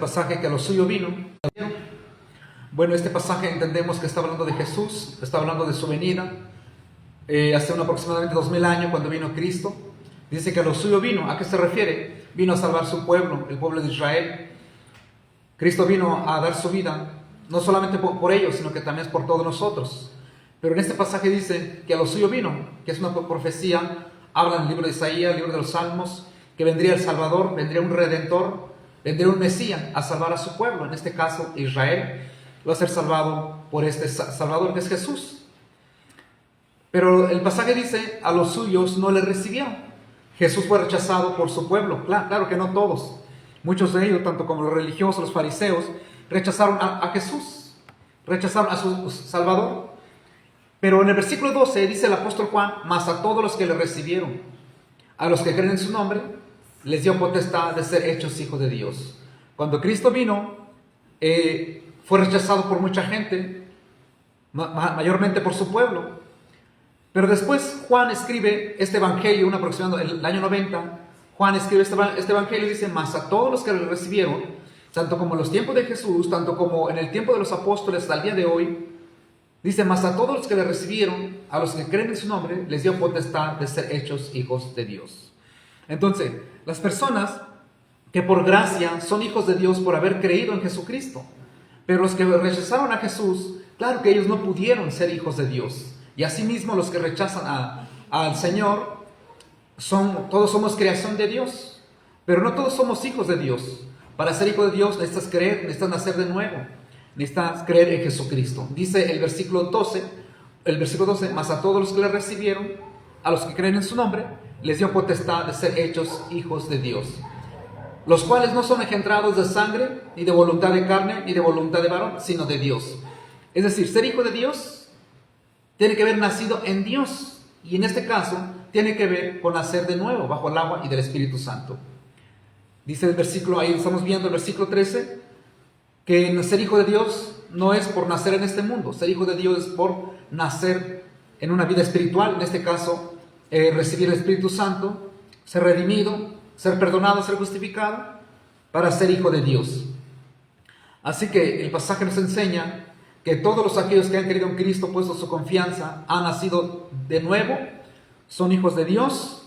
Pasaje que a lo suyo vino. Bueno, este pasaje entendemos que está hablando de Jesús, está hablando de su venida, hace aproximadamente 2000 años cuando vino Cristo. Dice que a lo suyo vino. ¿A qué se refiere? Vino a salvar su pueblo, el pueblo de Israel. Cristo vino a dar su vida, no solamente por ellos, sino que también es por todos nosotros. Pero en este pasaje dice que a lo suyo vino, que es una profecía, habla en el libro de Isaías, el libro de los Salmos, que vendría el Salvador, vendría un Redentor, vendría un Mesías a salvar a su pueblo, en este caso Israel, va a ser salvado por este Salvador que es Jesús. Pero el pasaje dice, a los suyos no le recibieron. Jesús fue rechazado por su pueblo, claro que no todos. Muchos de ellos, tanto como los religiosos, los fariseos, rechazaron a Jesús, rechazaron a su Salvador. Pero en el versículo 12 dice el apóstol Juan, mas a todos los que le recibieron, a los que creen en su nombre, les dio potestad de ser hechos hijos de Dios. Cuando Cristo vino, fue rechazado por mucha gente, mayormente por su pueblo. Pero después Juan escribe este evangelio, aproximadamente el año 90, Juan escribe este evangelio y dice, mas a todos los que le recibieron, tanto como en los tiempos de Jesús, tanto como en el tiempo de los apóstoles hasta el día de hoy, dice, mas a todos los que le recibieron, a los que creen en su nombre, les dio potestad de ser hechos hijos de Dios. Entonces, las personas que por gracia son hijos de Dios por haber creído en Jesucristo, pero los que rechazaron a Jesús, claro que ellos no pudieron ser hijos de Dios. Y asimismo los que rechazan al Señor, todos somos creación de Dios, pero no todos somos hijos de Dios. Para ser hijo de Dios necesitas creer, necesitas nacer de nuevo, necesitas creer en Jesucristo. Dice el versículo 12, mas a todos los que le recibieron, a los que creen en su nombre, les dio potestad de ser hechos hijos de Dios, los cuales no son engendrados de sangre, ni de voluntad de carne, ni de voluntad de varón, sino de Dios. Es decir, ser hijo de Dios tiene que haber nacido en Dios, y en este caso tiene que ver con nacer de nuevo bajo el agua y del Espíritu Santo. Dice el versículo, ahí estamos viendo el versículo 13, que ser hijo de Dios no es por nacer en este mundo. Ser hijo de Dios es por nacer en una vida espiritual, en este caso recibir el Espíritu Santo, ser redimido, ser perdonado, ser justificado, para ser hijo de Dios. Así que el pasaje nos enseña que todos aquellos que han creído en Cristo, puesto su confianza, han nacido de nuevo, son hijos de Dios.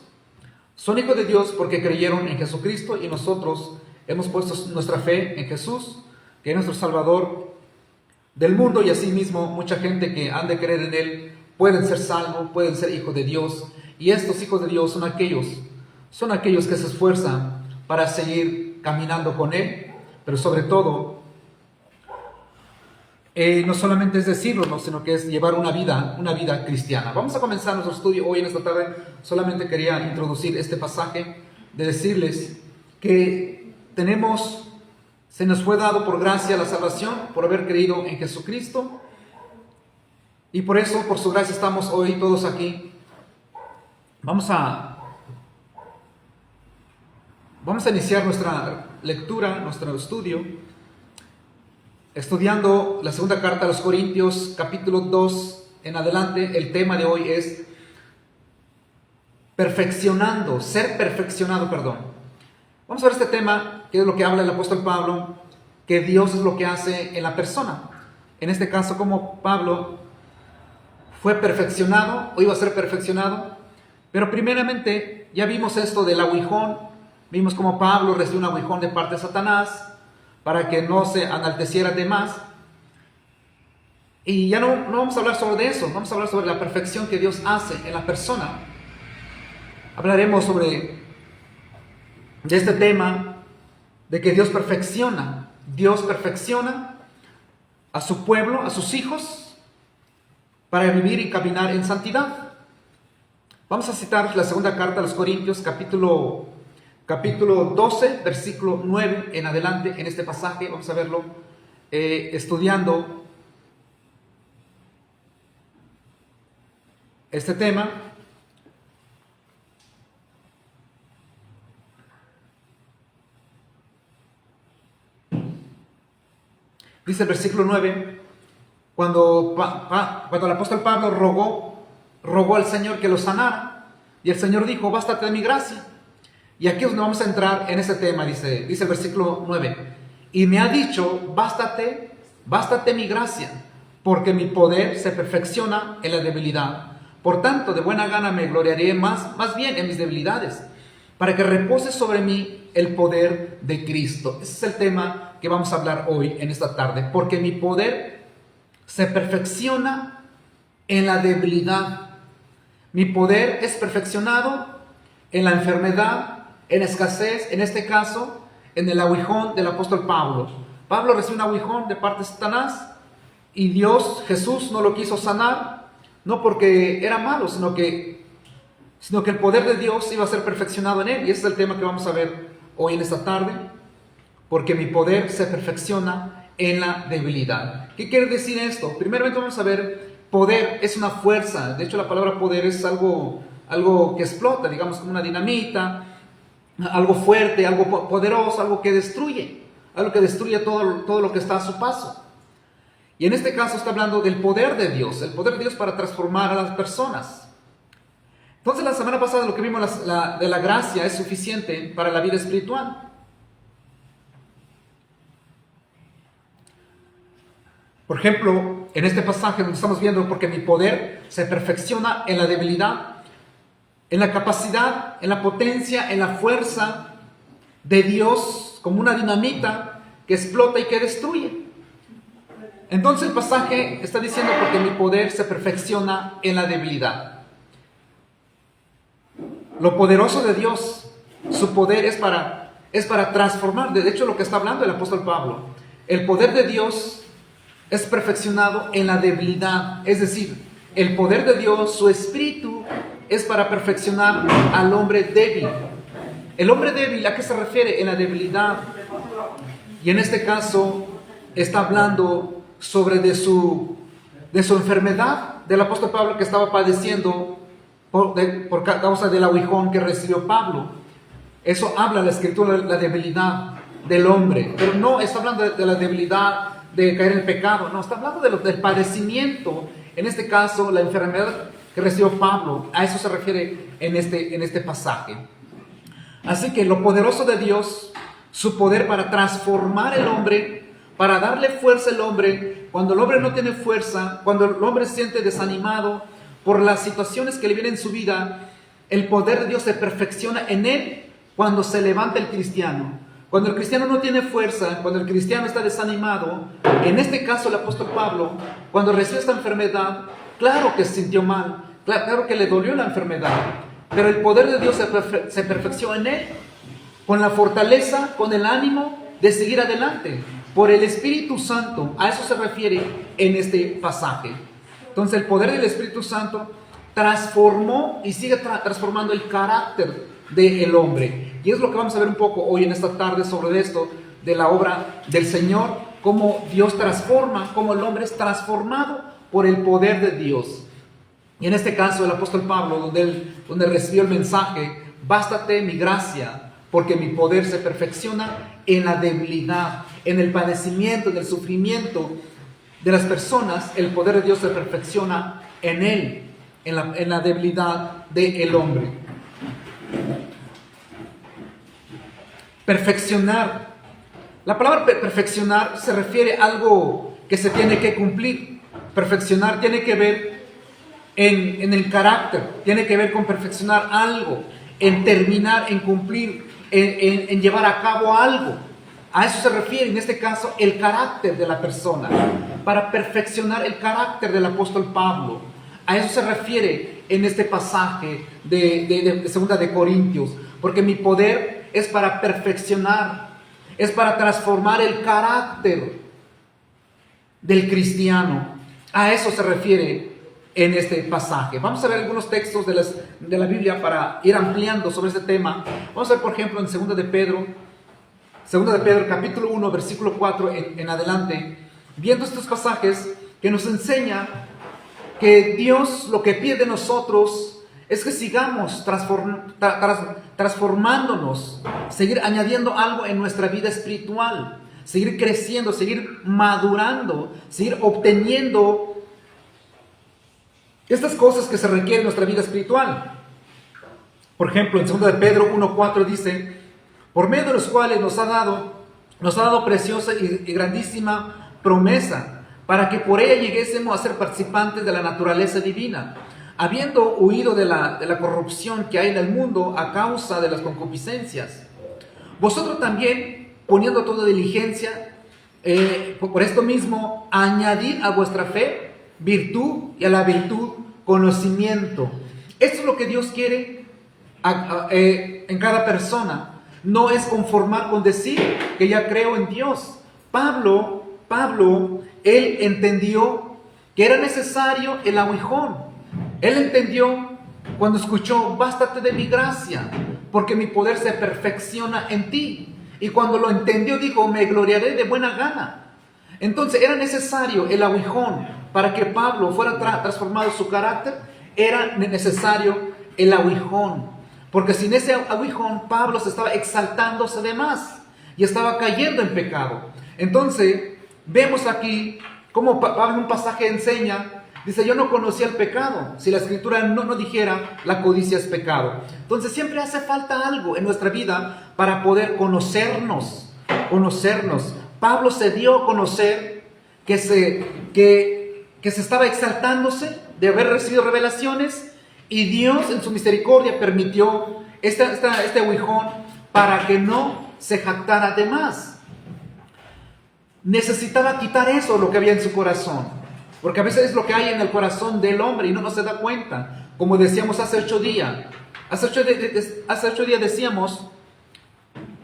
Son hijos de Dios porque creyeron en Jesucristo, y nosotros hemos puesto nuestra fe en Jesús, que es nuestro Salvador del mundo, y asimismo mucha gente que han de creer en Él pueden ser salvos, pueden ser hijos de Dios. Y estos hijos de Dios son aquellos que se esfuerzan para seguir caminando con Él, pero sobre todo no solamente es decirlo, ¿no?, sino que es llevar una vida cristiana. Vamos a comenzar nuestro estudio hoy en esta tarde. Solamente quería introducir este pasaje, de decirles que se nos fue dado por gracia la salvación, por haber creído en Jesucristo, y por eso, por su gracia, estamos hoy todos aquí. Vamos a iniciar nuestra lectura, nuestro estudio, estudiando la segunda carta a los Corintios, capítulo 2 en adelante. El tema de hoy es ser perfeccionado. Vamos a ver este tema, que es lo que habla el apóstol Pablo, que Dios es lo que hace en la persona. En este caso, como Pablo fue perfeccionado, o iba a ser perfeccionado. Pero primeramente, ya vimos esto del aguijón. Vimos cómo Pablo recibió un aguijón de parte de Satanás, para que no se enalteciera de más. Y ya no vamos a hablar sobre eso, vamos a hablar sobre la perfección que Dios hace en la persona. Hablaremos de este tema, de que Dios perfecciona a su pueblo, a sus hijos, para vivir y caminar en santidad. Vamos a citar la segunda carta a los Corintios, capítulo 12, versículo 9 en adelante. En este pasaje vamos a verlo estudiando este tema. Dice el versículo 9, cuando el apóstol Pablo rogó al Señor que lo sanara, y el Señor dijo, bástate de mi gracia. Y aquí es donde vamos a entrar en ese tema. Dice el versículo 9, y me ha dicho, bástate mi gracia, porque mi poder se perfecciona en la debilidad. Por tanto, de buena gana me gloriaré más bien en mis debilidades, para que repose sobre mí el poder de Cristo. Ese es el tema que vamos a hablar hoy, en esta tarde, porque mi poder se perfecciona en la debilidad. Mi poder es perfeccionado en la enfermedad, en escasez, en este caso, en el aguijón del apóstol Pablo. Pablo recibe un aguijón de parte de Satanás y Jesús no lo quiso sanar, no porque era malo, sino que el poder de Dios iba a ser perfeccionado en él. Y ese es el tema que vamos a ver hoy en esta tarde, porque mi poder se perfecciona en la debilidad. ¿Qué quiere decir esto? Primeramente vamos a ver, poder es una fuerza. De hecho, la palabra poder es algo que explota, digamos, como una dinamita, algo fuerte, algo poderoso, algo que destruye todo lo que está a su paso. Y en este caso está hablando del poder de Dios, el poder de Dios para transformar a las personas. Entonces, la semana pasada lo que vimos de la gracia es suficiente para la vida espiritual. Por ejemplo, en este pasaje donde estamos viendo, porque mi poder se perfecciona en la debilidad, en la capacidad, en la potencia, en la fuerza de Dios, como una dinamita que explota y que destruye. Entonces el pasaje está diciendo, porque mi poder se perfecciona en la debilidad. Lo poderoso de Dios, su poder es para transformar. De hecho, lo que está hablando el apóstol Pablo, el poder de Dios es perfeccionado en la debilidad. Es decir, el poder de Dios, su espíritu, es para perfeccionar al hombre débil. El hombre débil, ¿a qué se refiere? En la debilidad. Y en este caso está hablando sobre de su enfermedad del apóstol Pablo, que estaba padeciendo por causa del aguijón que recibió Pablo. Eso habla la escritura, la debilidad del hombre. Pero no está hablando de la debilidad de caer en el pecado. No, está hablando del padecimiento. En este caso, la enfermedad que recibió Pablo. A eso se refiere en este pasaje. Así que lo poderoso de Dios, su poder para transformar el hombre, para darle fuerza al hombre, cuando el hombre no tiene fuerza, cuando el hombre se siente desanimado por las situaciones que le vienen en su vida, el poder de Dios se perfecciona en él cuando se levanta el cristiano. Cuando el cristiano no tiene fuerza, cuando el cristiano está desanimado, en este caso el apóstol Pablo, cuando recibió esta enfermedad, claro que se sintió mal, claro que le dolió la enfermedad, pero el poder de Dios se perfeccionó en él, con la fortaleza, con el ánimo de seguir adelante, por el Espíritu Santo. A eso se refiere en este pasaje. Entonces el poder del Espíritu Santo transformó y sigue transformando el carácter del hombre. Y es lo que vamos a ver un poco hoy en esta tarde sobre esto, de la obra del Señor, cómo Dios transforma, cómo el hombre es transformado por el poder de Dios. Y en este caso el apóstol Pablo, donde recibió el mensaje, bástate mi gracia, porque mi poder se perfecciona en la debilidad, en el padecimiento, en el sufrimiento de las personas. El poder de Dios se perfecciona en él, en la debilidad del hombre. Perfeccionar. La palabra perfeccionar se refiere a algo que se tiene que cumplir. Perfeccionar tiene que ver en el carácter, tiene que ver con perfeccionar algo, en terminar, en cumplir, en llevar a cabo algo. A eso se refiere en este caso el carácter de la persona, para perfeccionar el carácter del apóstol Pablo. A eso se refiere en este pasaje de 2 de Corintios, porque mi poder es para perfeccionar, es para transformar el carácter del cristiano. A eso se refiere en este pasaje. Vamos a ver algunos textos de la Biblia para ir ampliando sobre este tema. Vamos a ver, por ejemplo, en 2 de Pedro capítulo 1, versículo 4 en adelante, viendo estos pasajes que nos enseña que Dios lo que pide de nosotros es que sigamos transformándonos, seguir añadiendo algo en nuestra vida espiritual, seguir creciendo, seguir madurando, seguir obteniendo estas cosas que se requieren en nuestra vida espiritual. Por ejemplo, en 2 de Pedro 1:4 dice: por medio de los cuales nos ha dado nos ha dado preciosa y grandísima promesa para que por ella lleguésemos a ser participantes de la naturaleza divina, habiendo huido de la corrupción que hay en el mundo a causa de las concupiscencias. Vosotros también, poniendo toda diligencia, por esto mismo, añadid a vuestra fe virtud, y a la virtud conocimiento. Esto es lo que Dios quiere en cada persona. No es conformar con decir que ya creo en Dios. Pablo, él entendió que era necesario el aguijón. Él entendió cuando escuchó: bástate de mi gracia, porque mi poder se perfecciona en ti. Y cuando lo entendió, dijo: me gloriaré de buena gana. Entonces era necesario el aguijón para que Pablo fuera transformado su carácter. Era necesario el aguijón, porque sin ese aguijón Pablo se estaba exaltándose de más y estaba cayendo en pecado. Entonces vemos aquí cómo Pablo en un pasaje enseña, dice: yo no conocía el pecado. Si la escritura no dijera la codicia es pecado. Entonces siempre hace falta algo en nuestra vida para poder conocernos. Pablo se dio a conocer que se estaba exaltándose de haber recibido revelaciones, y Dios en su misericordia permitió este aguijón para que no se jactara de más. Necesitaba quitar eso, lo que había en su corazón, porque a veces es lo que hay en el corazón del hombre y no se da cuenta. Como decíamos hace 8 días, hace 8 días decíamos: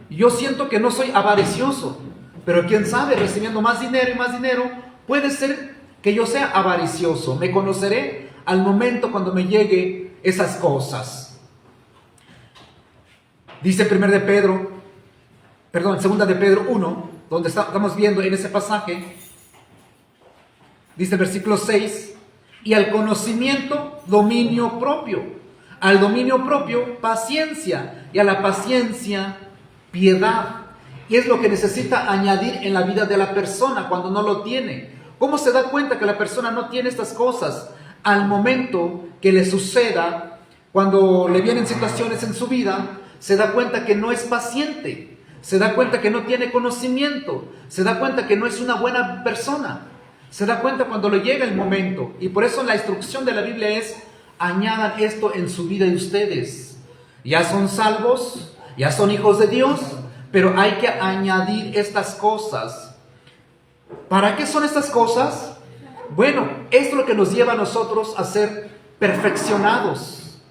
yo siento que no soy avaricioso, pero quién sabe, recibiendo más dinero y más dinero, puede ser que yo sea avaricioso. Me conoceré al momento cuando me llegue esas cosas. Dice 2 de Pedro 1, donde estamos viendo en ese pasaje, dice el versículo 6: y al conocimiento, dominio propio; al dominio propio, paciencia; y a la paciencia, piedad. Y es lo que necesita añadir en la vida de la persona cuando no lo tiene. ¿Cómo se da cuenta que la persona no tiene estas cosas? Al momento que le suceda, cuando le vienen situaciones en su vida, se da cuenta que no es paciente, se da cuenta que no tiene conocimiento, se da cuenta que no es una buena persona, se da cuenta cuando le llega el momento. Y por eso la instrucción de la Biblia es: añadan esto en su vida de ustedes. Ya son salvos, ya son hijos de Dios, pero hay que añadir estas cosas. ¿Para qué son estas cosas? Bueno, esto es lo que nos lleva a nosotros a ser perfeccionados.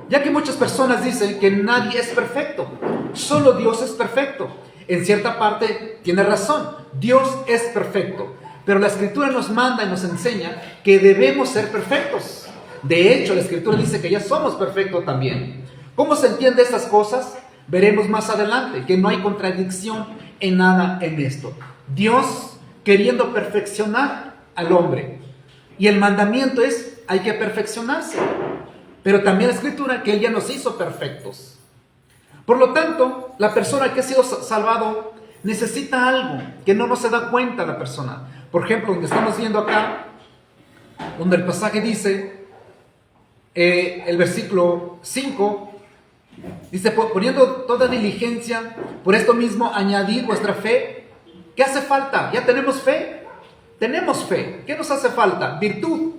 Ya que muchas personas dicen que nadie es perfecto, solo Dios es perfecto. En cierta parte tiene razón, Dios es perfecto, pero la Escritura nos manda y nos enseña que debemos ser perfectos. De hecho, la Escritura dice que ya somos perfectos también. ¿Cómo se entiende estas cosas? Veremos más adelante que no hay contradicción en nada en esto. Dios queriendo perfeccionar al hombre, y el mandamiento es: hay que perfeccionarse. Pero también la Escritura que Él ya nos hizo perfectos. Por lo tanto, la persona que ha sido salvado necesita algo que no se da cuenta la persona. Por ejemplo, donde estamos viendo acá, donde el pasaje dice, el versículo 5, dice: poniendo toda diligencia, por esto mismo añadid vuestra fe. ¿Qué hace falta? ¿Ya tenemos fe? Tenemos fe. ¿Qué nos hace falta? Virtud.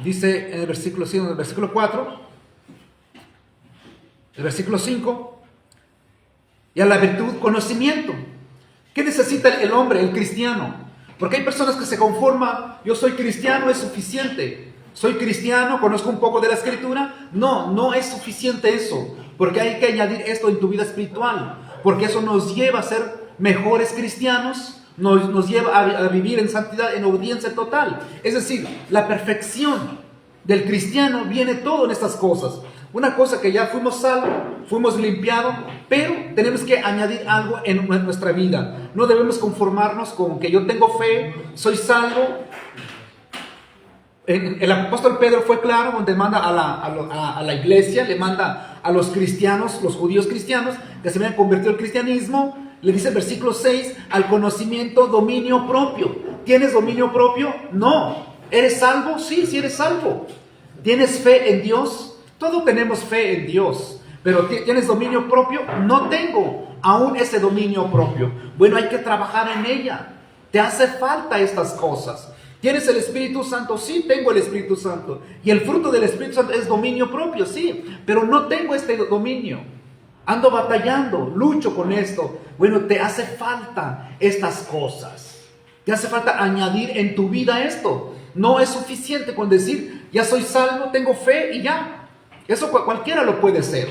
Dice en el versículo 5, en el versículo 4, el versículo 5, y a la virtud, conocimiento. ¿Qué necesita el hombre, el cristiano? Porque hay personas que se conforman: yo soy cristiano, es suficiente. Soy cristiano, conozco un poco de la Escritura. No es suficiente eso, porque hay que añadir esto en tu vida espiritual, porque eso nos lleva a ser mejores cristianos, nos lleva a vivir en santidad, en obediencia total. Es decir, la perfección del cristiano viene todo en estas cosas. Una cosa que ya fuimos salvos, fuimos limpiados, pero tenemos que añadir algo en nuestra vida. No debemos conformarnos con que yo tengo fe, soy salvo. El apóstol Pedro fue claro donde manda a la iglesia, le manda a los cristianos, los judíos cristianos, que se habían convertido al cristianismo. Le dice el versículo 6, al conocimiento, dominio propio. ¿Tienes dominio propio? No. ¿Eres salvo? Sí, sí eres salvo. ¿Tienes fe en Dios? Todos tenemos fe en Dios. Pero ¿tienes dominio propio? No tengo aún ese dominio propio. Bueno, hay que trabajar en ella. Te hace falta estas cosas. ¿Tienes el Espíritu Santo? Sí, tengo el Espíritu Santo. Y el fruto del Espíritu Santo es dominio propio, sí. Pero no tengo este dominio. Ando batallando, lucho con esto. Bueno, te hace falta estas cosas. Te hace falta añadir en tu vida esto. No es suficiente con decir, ya soy salvo, tengo fe y ya. Eso cualquiera lo puede ser.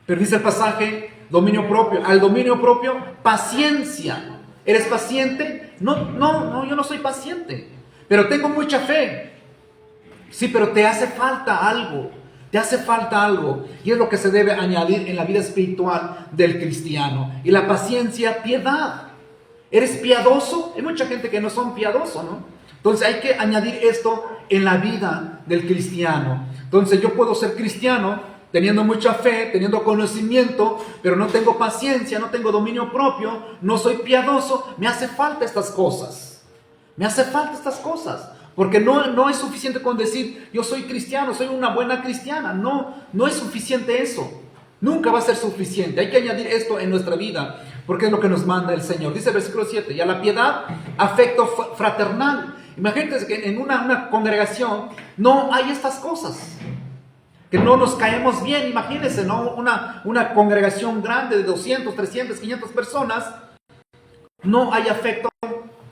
Pero dice el pasaje, dominio propio. Al dominio propio, paciencia. ¿Eres paciente? No, yo no soy paciente. Pero tengo mucha fe. Sí, pero te hace falta algo. Te hace falta algo. Y es lo que se debe añadir en la vida espiritual del cristiano. Y la paciencia, piedad. ¿Eres piadoso? Hay mucha gente que no son piadosos, ¿no? Entonces hay que añadir esto en la vida del cristiano. Entonces yo puedo ser cristiano teniendo mucha fe, teniendo conocimiento, pero no tengo paciencia, no tengo dominio propio, no soy piadoso. Me hace falta estas cosas. Me hace falta estas cosas. Porque no es suficiente con decir, yo soy cristiano, soy una buena cristiana. No es suficiente eso. Nunca va a ser suficiente. Hay que añadir esto en nuestra vida, porque es lo que nos manda el Señor. Dice el versículo 7, y a la piedad, afecto fraternal. Imagínense que en una congregación no hay estas cosas. Que no nos caemos bien, imagínense, ¿no? Una congregación grande de 200, 300, 500 personas, no hay afecto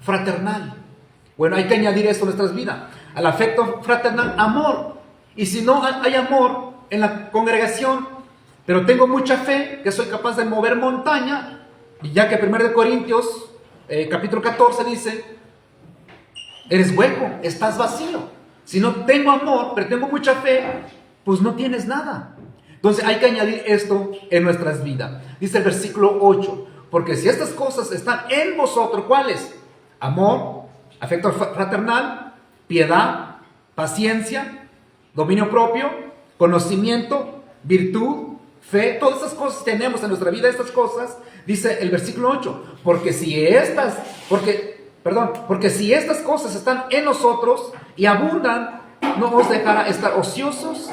fraternal. Bueno, hay que añadir esto a nuestras vidas. Al afecto fraternal, amor. Y si no hay amor en la congregación, pero tengo mucha fe, que soy capaz de mover montaña, y ya que 1 Corintios, capítulo 14 dice, eres hueco, estás vacío. Si no tengo amor, pero tengo mucha fe, pues no tienes nada. Entonces hay que añadir esto en nuestras vidas. Dice el versículo 8, porque si estas cosas están en vosotros, ¿cuáles? Amor, afecto fraternal, piedad, paciencia, dominio propio, conocimiento, virtud, fe, todas estas cosas tenemos en nuestra vida, estas cosas, dice el versículo 8, porque si estas cosas están en nosotros y abundan, no os dejará estar ociosos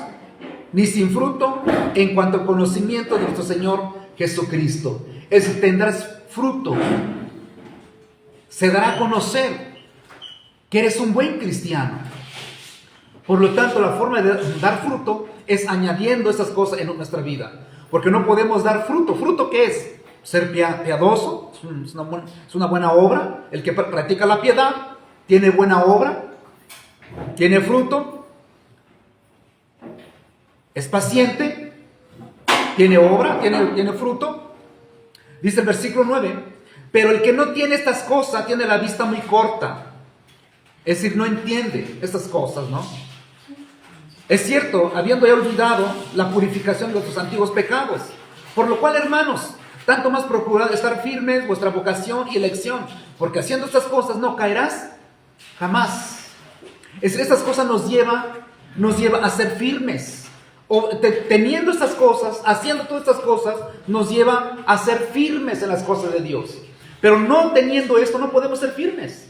ni sin fruto en cuanto al conocimiento de nuestro Señor Jesucristo. Es decir, tendrás fruto, se dará a conocer que eres un buen cristiano. Por lo tanto, la forma de dar fruto es añadiendo esas cosas en nuestra vida. Porque no podemos dar fruto. ¿Fruto qué es? Ser piadoso, es una buena obra. El que practica la piedad tiene buena obra, tiene fruto, es paciente, tiene obra, tiene fruto. Dice el versículo 9, pero el que no tiene estas cosas tiene la vista muy corta. Es decir, no entiende estas cosas, ¿no? Es cierto, habiendo ya olvidado la purificación de nuestros antiguos pecados. Por lo cual, hermanos, tanto más procurad estar firmes vuestra vocación y elección, porque haciendo estas cosas no caerás jamás. Es decir, estas cosas nos lleva a ser firmes. O teniendo estas cosas, haciendo todas estas cosas, nos lleva a ser firmes en las cosas de Dios. Pero no teniendo esto, no podemos ser firmes.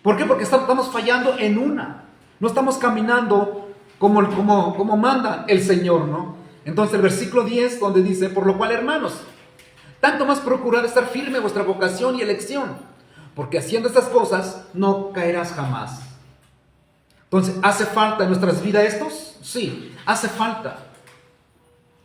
¿Por qué? Porque estamos fallando en una. No estamos caminando como manda el Señor, ¿no? Entonces el versículo 10, donde dice, por lo cual, hermanos, tanto más procurad estar firme en vuestra vocación y elección, porque haciendo estas cosas no caerás jamás. Entonces, ¿hace falta en nuestras vidas estos? Sí, hace falta.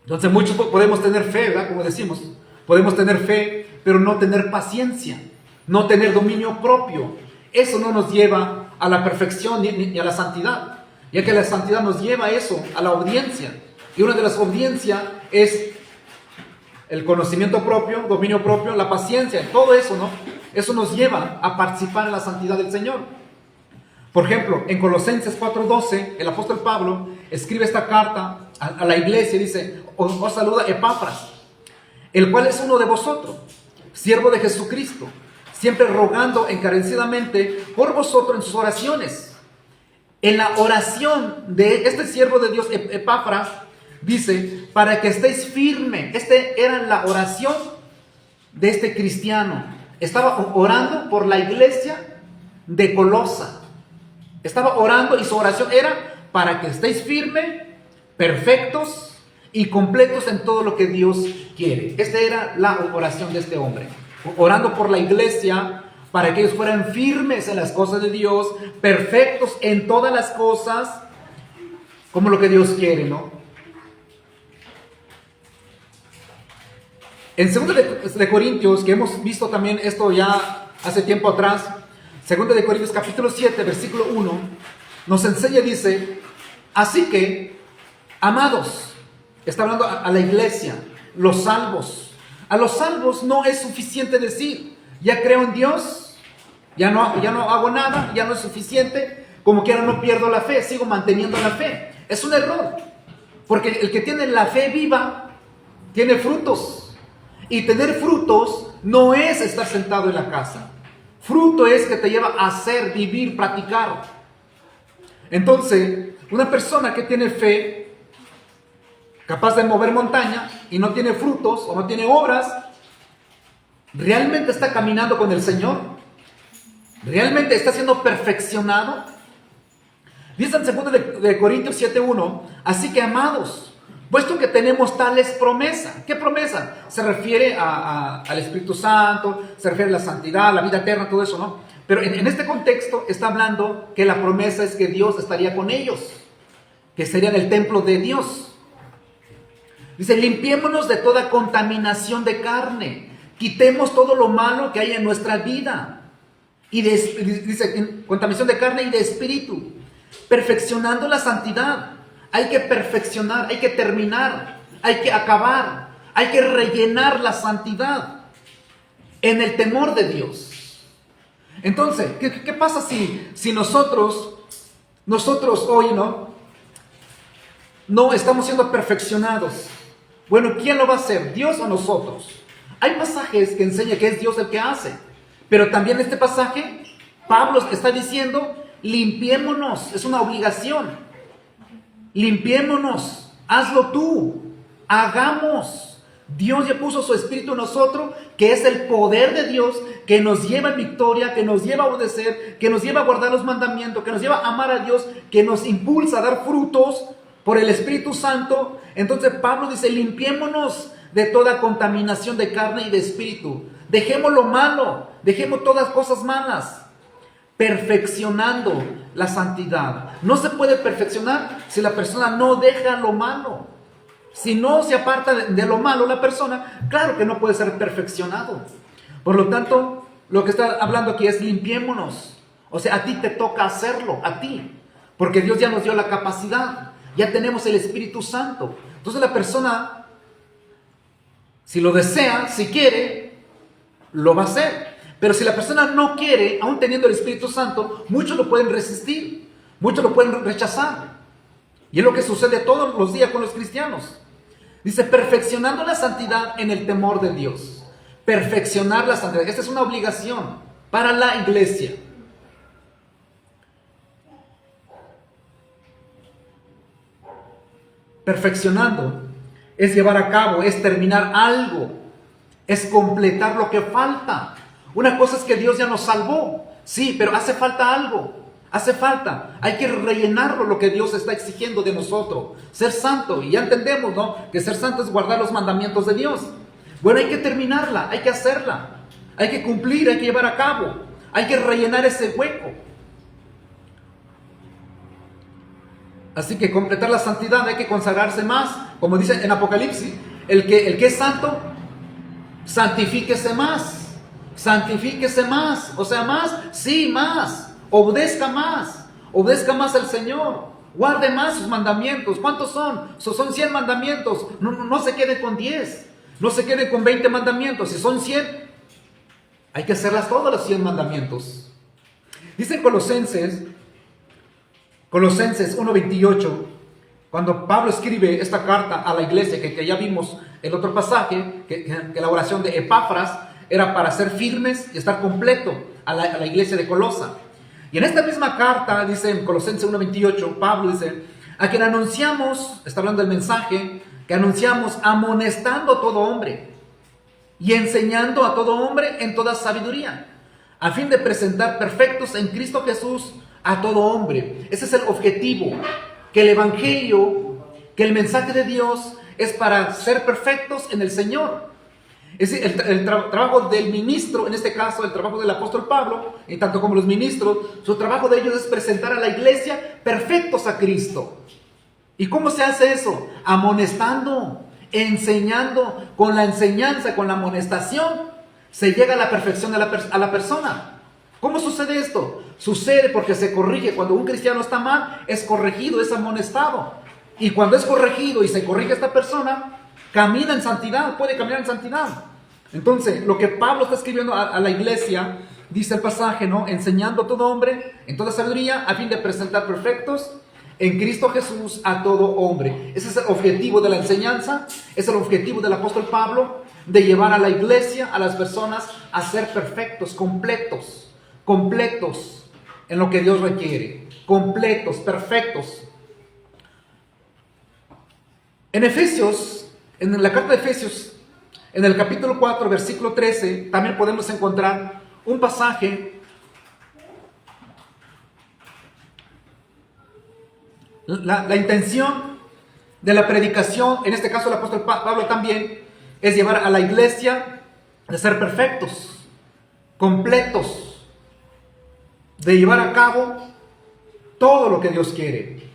Entonces muchos podemos tener fe, ¿verdad? Como decimos, podemos tener fe, pero no tener paciencia, no tener dominio propio. Eso no nos lleva a la perfección ni a la santidad, ya que la santidad nos lleva a eso, a la obediencia. Y una de las obediencias es el conocimiento propio, dominio propio, la paciencia, todo eso, ¿no? Eso nos lleva a participar en la santidad del Señor. Por ejemplo, en Colosenses 4:12, el apóstol Pablo escribe esta carta a la iglesia y dice, os saluda Epafras, el cual es uno de vosotros, siervo de Jesucristo, siempre rogando encarecidamente por vosotros en sus oraciones. En la oración de este siervo de Dios, Epafras, dice, para que estéis firmes. Era la oración de este cristiano. Estaba orando por la iglesia de Colosa. Estaba orando y su oración era para que estéis firmes, perfectos y completos en todo lo que Dios quiere. Esta era la oración de este hombre, orando por la iglesia para que ellos fueran firmes en las cosas de Dios, perfectos en todas las cosas, como lo que Dios quiere, ¿no? En 2 de Corintios, que hemos visto también esto ya hace tiempo atrás, 2 de Corintios capítulo 7, versículo 1, nos enseña, dice, así que, amados, está hablando a la iglesia, los salvos. A los salvos no es suficiente decir, ya creo en Dios, ya no hago nada, ya no es suficiente, como quiera no pierdo la fe, sigo manteniendo la fe. Es un error, porque el que tiene la fe viva, tiene frutos. Y tener frutos no es estar sentado en la casa. Fruto es que te lleva a hacer, vivir, practicar. Entonces, una persona que tiene fe, capaz de mover montaña y no tiene frutos o no tiene obras, ¿realmente está caminando con el Señor? ¿Realmente está siendo perfeccionado? Dice en 2 de Corintios 7:1, así que amados, puesto que tenemos tales promesas. ¿Qué promesa? Se refiere al Espíritu Santo, se refiere a la santidad, la vida eterna, todo eso, ¿no? Pero en este contexto está hablando que la promesa es que Dios estaría con ellos, que serían el templo de Dios. Dice, limpiémonos de toda contaminación de carne, quitemos todo lo malo que hay en nuestra vida. Y dice, contaminación de carne y de espíritu, perfeccionando la santidad. Hay que perfeccionar, hay que terminar, hay que acabar, hay que rellenar la santidad en el temor de Dios. Entonces, ¿qué pasa si nosotros hoy no estamos siendo perfeccionados? Bueno, ¿quién lo va a hacer? ¿Dios o nosotros? Hay pasajes que enseñan que es Dios el que hace, pero también este pasaje, Pablo está diciendo, limpiémonos, es una obligación. Limpiémonos, hazlo tú, hagamos. Dios ya puso su espíritu en nosotros, que es el poder de Dios, que nos lleva en victoria, que nos lleva a obedecer, que nos lleva a guardar los mandamientos, que nos lleva a amar a Dios, que nos impulsa a dar frutos por el Espíritu Santo. Entonces Pablo dice, limpiémonos de toda contaminación de carne y de espíritu. Dejemos lo malo, dejemos todas cosas malas. Perfeccionando la santidad. No se puede perfeccionar si la persona no deja lo malo. Si no se aparta de lo malo la persona, claro que no puede ser perfeccionado. Por lo tanto, lo que está hablando aquí es limpiémonos. O sea, a ti te toca hacerlo, a ti. Porque Dios ya nos dio la capacidad. Ya tenemos el Espíritu Santo. Entonces la persona, si lo desea, si quiere, lo va a hacer. Pero si la persona no quiere, aún teniendo el Espíritu Santo, muchos lo pueden resistir, muchos lo pueden rechazar. Y es lo que sucede todos los días con los cristianos. Dice, perfeccionando la santidad en el temor de Dios. Perfeccionar la santidad. Esta es una obligación para la iglesia. Perfeccionando es llevar a cabo, es terminar algo, es completar lo que falta. Una cosa es que Dios ya nos salvó, sí, pero hace falta algo, hace falta, hay que rellenarlo lo que Dios está exigiendo de nosotros, ser santo, y ya entendemos, ¿no? Que ser santo es guardar los mandamientos de Dios. Bueno, hay que terminarla, hay que hacerla, hay que cumplir, hay que llevar a cabo, hay que rellenar ese hueco. Así que completar la santidad, hay que consagrarse más, como dice en Apocalipsis, el que es santo, santifíquese más. Santifíquese más, o sea, más, sí, más, obedezca más al Señor, guarde más sus mandamientos. ¿Cuántos son? Son 100 mandamientos, no se queden con 10, no se queden con 20 mandamientos, si son 100, hay que hacerlas todas los 100 mandamientos. Dice Colosenses 1:28, cuando Pablo escribe esta carta a la iglesia, que ya vimos el otro pasaje, que la oración de Epafras era para ser firmes y estar completo a la iglesia de Colosa. Y en esta misma carta, dice en Colosenses 1:28, Pablo dice, a quien anunciamos, está hablando del mensaje, que anunciamos amonestando a todo hombre y enseñando a todo hombre en toda sabiduría, a fin de presentar perfectos en Cristo Jesús a todo hombre. Ese es el objetivo, que el Evangelio, que el mensaje de Dios es para ser perfectos en el Señor. Es decir, el trabajo del ministro, en este caso el trabajo del apóstol Pablo, y tanto como los ministros, su trabajo de ellos es presentar a la iglesia perfectos a Cristo. ¿Y cómo se hace eso? Amonestando, enseñando, con la enseñanza, con la amonestación, se llega a la perfección a la persona. ¿Cómo sucede esto? Sucede porque se corrige. Cuando un cristiano está mal, es corregido, es amonestado. Y cuando es corregido y se corrige a esta persona, camina en santidad, puede caminar en santidad. Entonces, lo que Pablo está escribiendo a la iglesia, dice el pasaje, ¿no? Enseñando a todo hombre en toda sabiduría, a fin de presentar perfectos en Cristo Jesús a todo hombre. Ese es el objetivo de la enseñanza, es el objetivo del apóstol Pablo, de llevar a la iglesia, a las personas, a ser perfectos, completos en lo que Dios requiere, completos, perfectos. En Efesios, en la carta de Efesios, en el capítulo 4, versículo 13, también podemos encontrar un pasaje. La intención de la predicación, en este caso el apóstol Pablo también, es llevar a la iglesia a ser perfectos, completos, de llevar a cabo todo lo que Dios quiere.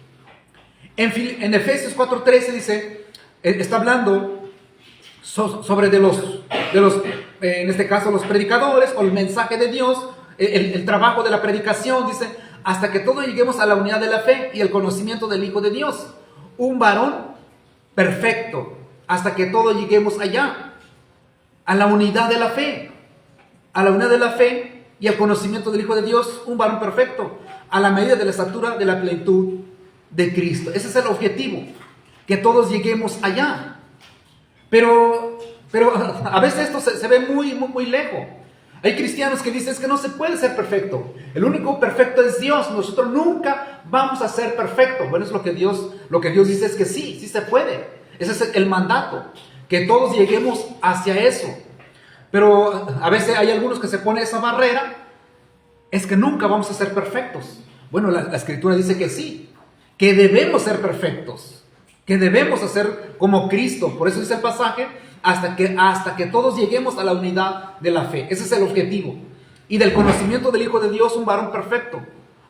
En Efesios 4:13 dice, está hablando sobre en este caso los predicadores o el mensaje de Dios, el trabajo de la predicación, dice, hasta que todos lleguemos a la unidad de la fe y el conocimiento del Hijo de Dios, un varón perfecto, hasta que todos lleguemos allá, a la unidad de la fe, y al conocimiento del Hijo de Dios, un varón perfecto, a la medida de la estatura de la plenitud de Cristo. Ese es el objetivo, que todos lleguemos allá. Pero a veces esto se ve muy lejos. Hay cristianos que dicen, es que no se puede ser perfecto. El único perfecto es Dios. Nosotros nunca vamos a ser perfectos. Bueno, es lo que Dios dice, es que sí se puede. Ese es el mandato, que todos lleguemos hacia eso. Pero a veces hay algunos que se ponen esa barrera, es que nunca vamos a ser perfectos. Bueno, la Escritura dice que sí, que debemos ser perfectos, que debemos hacer como Cristo. Por eso dice el pasaje, hasta que todos lleguemos a la unidad de la fe. Ese es el objetivo. Y del conocimiento del Hijo de Dios, un varón perfecto,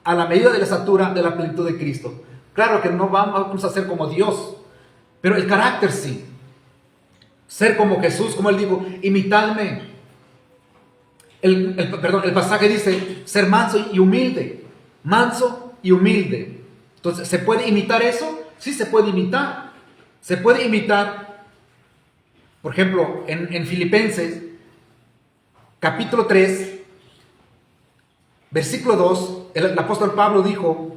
a la medida de la estatura de la plenitud de Cristo. Claro que no vamos a ser como Dios, pero el carácter sí. Ser como Jesús, como Él dijo, imitadme. El pasaje dice, ser manso y humilde. Manso y humilde. Entonces, ¿se puede imitar eso? Sí se puede imitar. Se puede imitar, por ejemplo, en Filipenses, capítulo 3, versículo 2, el apóstol Pablo dijo,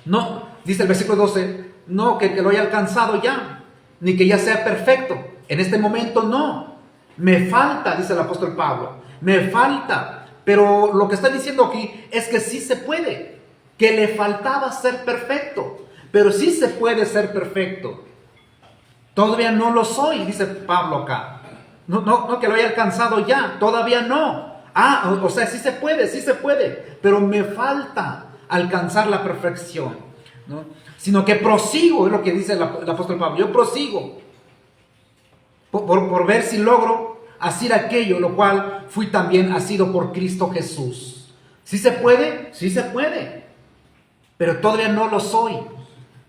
no, dice el versículo 12, no que lo haya alcanzado ya, ni que ya sea perfecto. En este momento no. Me falta, dice el apóstol Pablo, me falta. Pero lo que está diciendo aquí es que sí se puede, que le faltaba ser perfecto, pero sí se puede ser perfecto. Todavía no lo soy, dice Pablo acá. No que lo haya alcanzado ya, todavía no. O sea, sí se puede, pero me falta alcanzar la perfección, ¿no? Sino que prosigo, es lo que dice el apóstol Pablo, yo prosigo por ver si logro hacer aquello, lo cual fui también asido por Cristo Jesús. ¿Sí se puede? Sí se puede, pero todavía no lo soy,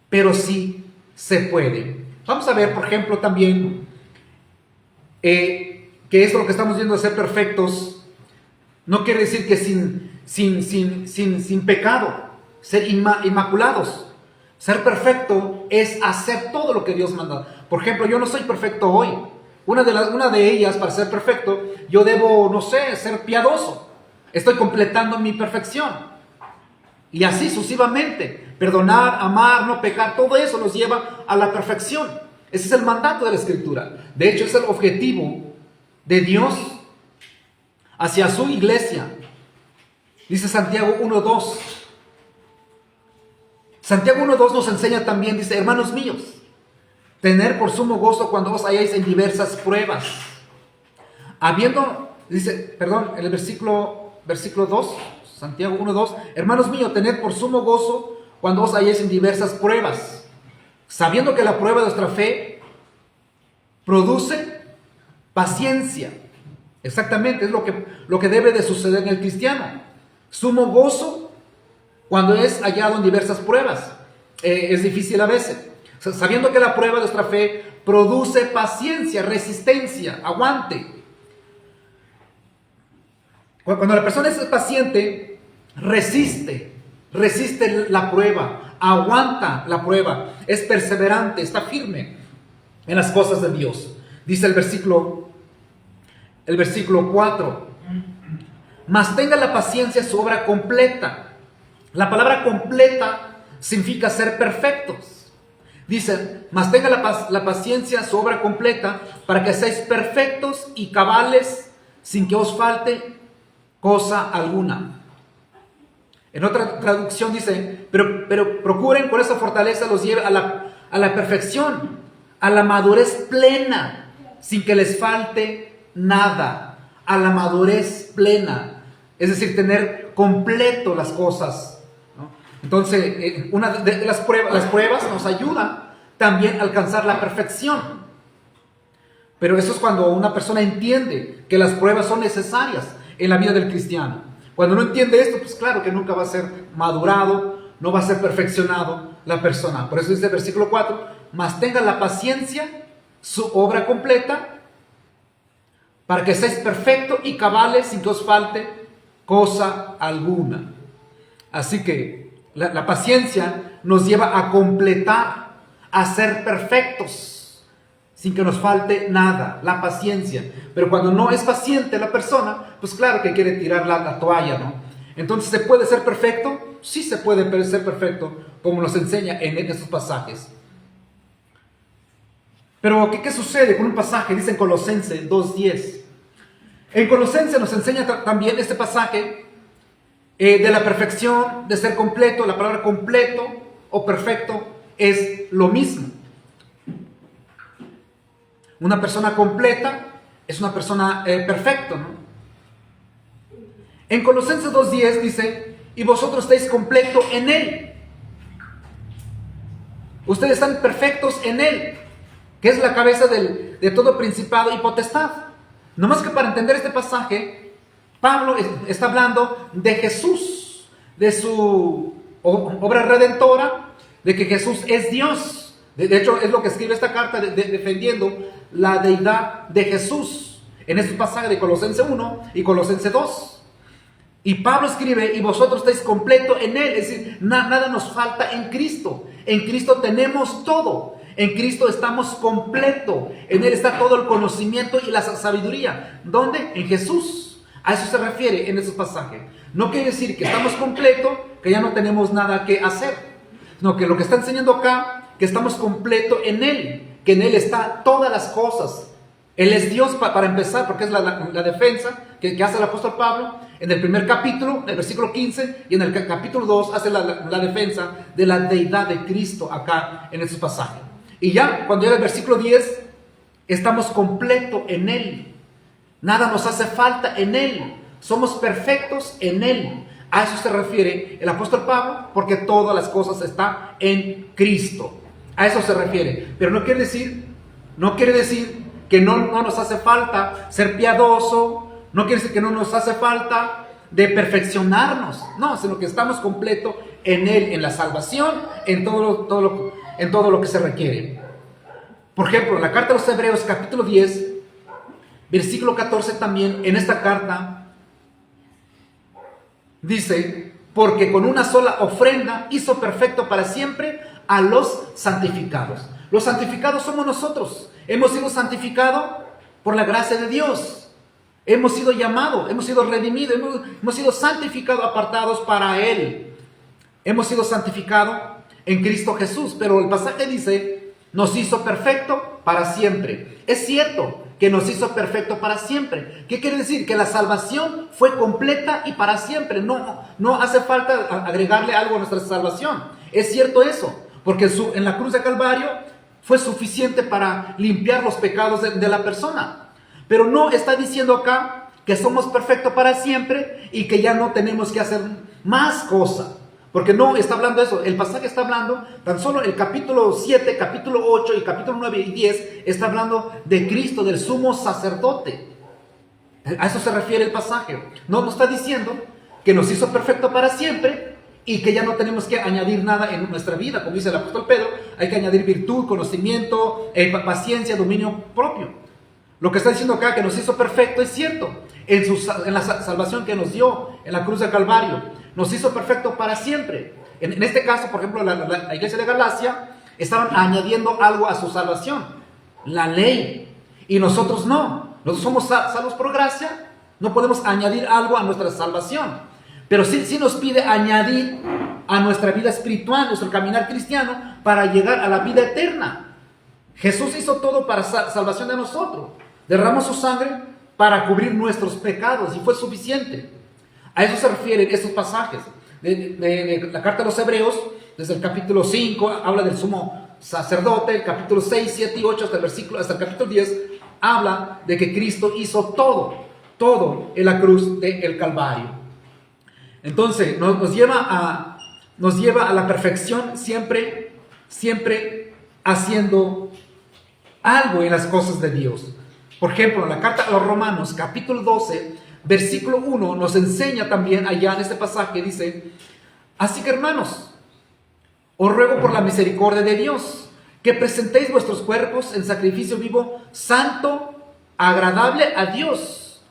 pero sí se puede. Vamos a ver, por ejemplo, también que es lo que estamos viendo de ser perfectos. No quiere decir que sin pecado, ser inmaculados. Ser perfecto es hacer todo lo que Dios manda. Por ejemplo, yo no soy perfecto hoy. Una de ellas, para ser perfecto, yo debo, no sé, ser piadoso. Estoy completando mi perfección. Y así sucesivamente. Perdonar, amar, no pecar, todo eso nos lleva a la perfección. Ese es el mandato de la Escritura. De hecho, es el objetivo de Dios hacia su iglesia. Dice Santiago 1:2. Santiago 1:2 nos enseña también, dice, hermanos míos, tener por sumo gozo cuando os halláis en diversas pruebas. Habiendo, dice, perdón, en el versículo 2, Santiago 1:2, hermanos míos, tened por sumo gozo cuando os halléis en diversas pruebas, sabiendo que la prueba de vuestra fe produce paciencia. Exactamente, es lo que debe de suceder en el cristiano. Sumo gozo cuando es hallado en diversas pruebas. Es difícil a veces. Sabiendo que la prueba de nuestra fe produce paciencia, resistencia, aguante. Cuando la persona es paciente, resiste la prueba, aguanta la prueba, es perseverante, está firme en las cosas de Dios. Dice el versículo 4, mas tenga la paciencia su obra completa. La palabra completa significa ser perfectos. Dice, mas tenga la paciencia su obra completa para que seáis perfectos y cabales sin que os falte cosa alguna. En otra traducción dice, pero procuren con esa fortaleza los lleve a la perfección, a la madurez plena, sin que les falte nada, a la madurez plena, es decir, tener completo las cosas, ¿no? Entonces, una de las pruebas nos ayudan también a alcanzar la perfección. Pero eso es cuando una persona entiende que las pruebas son necesarias en la vida del cristiano. Cuando no entiende esto, pues claro que nunca va a ser madurado, no va a ser perfeccionado la persona. Por eso dice el versículo 4, mas tenga la paciencia su obra completa para que seáis perfectos y cabales sin que os falte cosa alguna. Así que la paciencia nos lleva a completar, a ser perfectos sin que nos falte nada, la paciencia. Pero cuando no es paciente la persona, pues claro que quiere tirar la toalla, ¿no? Entonces, ¿se puede ser perfecto? Sí se puede ser perfecto, como nos enseña en estos pasajes. Pero, ¿qué sucede con un pasaje? Dice en Colosenses 2:10. En Colosenses nos enseña también este pasaje de la perfección, de ser completo. La palabra completo o perfecto es lo mismo. Una persona completa es una persona perfecta, ¿no? En Colosenses 2:10 dice, y vosotros estáis completos en Él. Ustedes están perfectos en Él, que es la cabeza de todo principado y potestad. No más que para entender este pasaje, Pablo está hablando de Jesús, de su obra redentora, de que Jesús es Dios. De hecho, es lo que escribe esta carta defendiendo la deidad de Jesús en estos pasajes de Colosenses 1 y Colosenses 2. Y Pablo escribe, y vosotros estáis completos en Él, es decir, nada nos falta en Cristo. En Cristo tenemos todo. En Cristo estamos completos. En Él está todo el conocimiento y la sabiduría. ¿Dónde? En Jesús. A eso se refiere en esos pasajes. No quiere decir que estamos completos, que ya no tenemos nada que hacer. Sino que lo que está enseñando acá, que estamos completos en Él, que en Él está todas las cosas. Él es Dios para empezar, porque es la defensa que hace el apóstol Pablo en el primer capítulo, en el versículo 15, y en el capítulo 2 hace la defensa de la deidad de Cristo acá en estos pasajes. Y ya cuando llega el versículo 10, estamos completos en Él. Nada nos hace falta en Él. Somos perfectos en Él. A eso se refiere el apóstol Pablo, porque todas las cosas están en Cristo. A eso se refiere. Pero no quiere decir que no nos hace falta ser piadoso, no quiere decir que no nos hace falta de perfeccionarnos, no, sino que estamos completos en Él, en la salvación, en todo lo que se requiere. Por ejemplo, en la carta a los Hebreos, capítulo 10, versículo 14 también, en esta carta, dice, porque con una sola ofrenda hizo perfecto para siempre a los santificados. Los santificados somos nosotros. Hemos sido santificados por la gracia de Dios. Hemos sido llamados, hemos sido redimidos, hemos sido santificados, apartados para Él. Hemos sido santificados en Cristo Jesús. Pero el pasaje dice, nos hizo perfecto para siempre. Es cierto que nos hizo perfecto para siempre. ¿Qué quiere decir? Que la salvación fue completa y para siempre. No hace falta agregarle algo a nuestra salvación. Es cierto eso, porque en la cruz de Calvario fue suficiente para limpiar los pecados de la persona. Pero no está diciendo acá que somos perfectos para siempre y que ya no tenemos que hacer más cosas. Porque no está hablando de eso. El pasaje está hablando, tan solo el capítulo 7, capítulo 8 y capítulo 9 y 10 está hablando de Cristo, del sumo sacerdote. A eso se refiere el pasaje. No nos está diciendo que nos hizo perfecto para siempre y que ya no tenemos que añadir nada en nuestra vida. Como dice el apóstol Pedro, hay que añadir virtud, conocimiento, paciencia, dominio propio. Lo que está diciendo acá, que nos hizo perfecto, es cierto. En la salvación que nos dio en la cruz del Calvario, nos hizo perfecto para siempre. En este caso, por ejemplo, la iglesia de Galacia estaban añadiendo algo a su salvación, la ley, y nosotros no. Nosotros somos salvos por gracia, no podemos añadir algo a nuestra salvación, pero sí nos pide añadir a nuestra vida espiritual, nuestro caminar cristiano, para llegar a la vida eterna. Jesús hizo todo para salvación de nosotros, derramó su sangre para cubrir nuestros pecados y fue suficiente. A eso se refieren estos pasajes de la carta a los Hebreos. Desde el capítulo 5 habla del sumo sacerdote, el capítulo 6, 7 y 8 hasta el capítulo 10 habla de que Cristo hizo todo en la cruz del Calvario. Entonces nos lleva a la perfección, siempre haciendo algo en las cosas de Dios. Por ejemplo, en la carta a los Romanos, capítulo 12, versículo 1, nos enseña también allá en este pasaje, dice: así que, hermanos, os ruego por la misericordia de Dios, que presentéis vuestros cuerpos en sacrificio vivo, santo, agradable a Dios.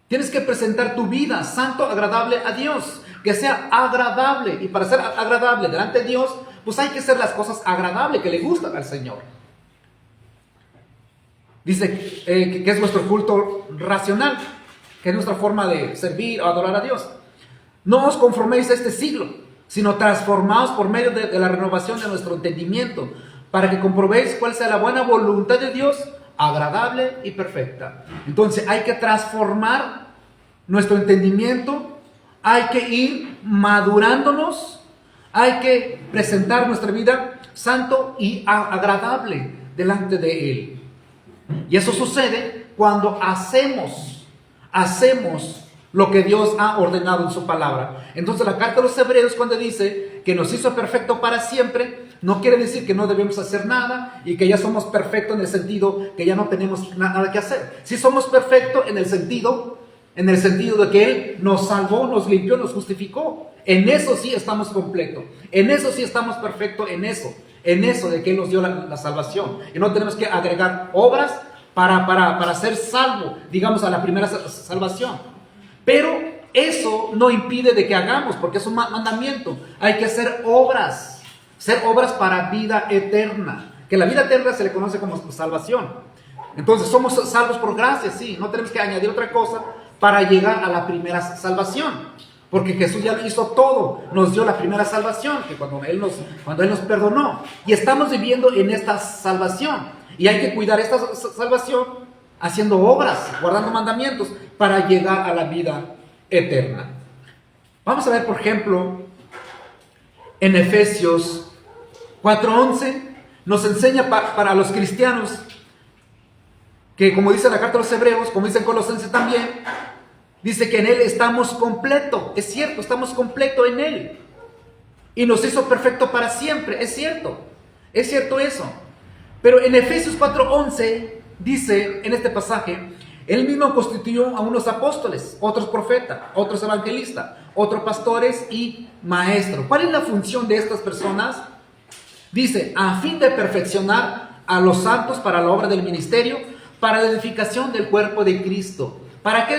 Tienes que presentar tu vida, santo, agradable a Dios, que sea agradable. Y para ser agradable delante de Dios, pues hay que hacer las cosas agradables, que le gustan al Señor. Dice que es nuestro culto racional, que es nuestra forma de servir o adorar a Dios. No os conforméis a este siglo, sino transformaos por medio de la renovación de nuestro entendimiento, para que comprobéis cuál sea la buena voluntad de Dios, agradable y perfecta. Entonces hay que transformar nuestro entendimiento, hay que ir madurándonos, hay que presentar nuestra vida santo y agradable delante de Él. Y eso sucede cuando hacemos lo que Dios ha ordenado en su palabra. Entonces la carta a los Hebreos, cuando dice que nos hizo perfecto para siempre, no quiere decir que no debemos hacer nada y que ya somos perfectos en el sentido que ya no tenemos nada que hacer. Sí somos perfectos en el sentido de que Él nos salvó, nos limpió, nos justificó. En eso sí estamos completos. En eso sí estamos perfectos, en eso de que Él nos dio la salvación. Y no tenemos que agregar obras para ser salvo, digamos, a la primera salvación. Pero eso no impide de que hagamos, porque es un mandamiento. Hay que hacer obras para vida eterna. Que la vida eterna se le conoce como salvación. Entonces somos salvos por gracia, sí. No tenemos que añadir otra cosa para llegar a la primera salvación. Porque Jesús ya lo hizo todo, nos dio la primera salvación, que cuando Él nos perdonó. Y estamos viviendo en esta salvación. Y hay que cuidar esta salvación haciendo obras, guardando mandamientos, para llegar a la vida eterna. Vamos a ver, por ejemplo, en Efesios 4:11, nos enseña para los cristianos, que como dice la carta a los Hebreos, como dice en Colosenses también, dice que en Él estamos completos. Es cierto, estamos completos en Él. Y nos hizo perfecto para siempre. Es cierto eso. Pero en Efesios 4:11 dice en este pasaje: Él mismo constituyó a unos apóstoles, otros profetas, otros evangelistas, otros pastores y maestros. ¿Cuál es la función de estas personas? Dice: a fin de perfeccionar a los santos para la obra del ministerio, para la edificación del cuerpo de Cristo. ¿Para qué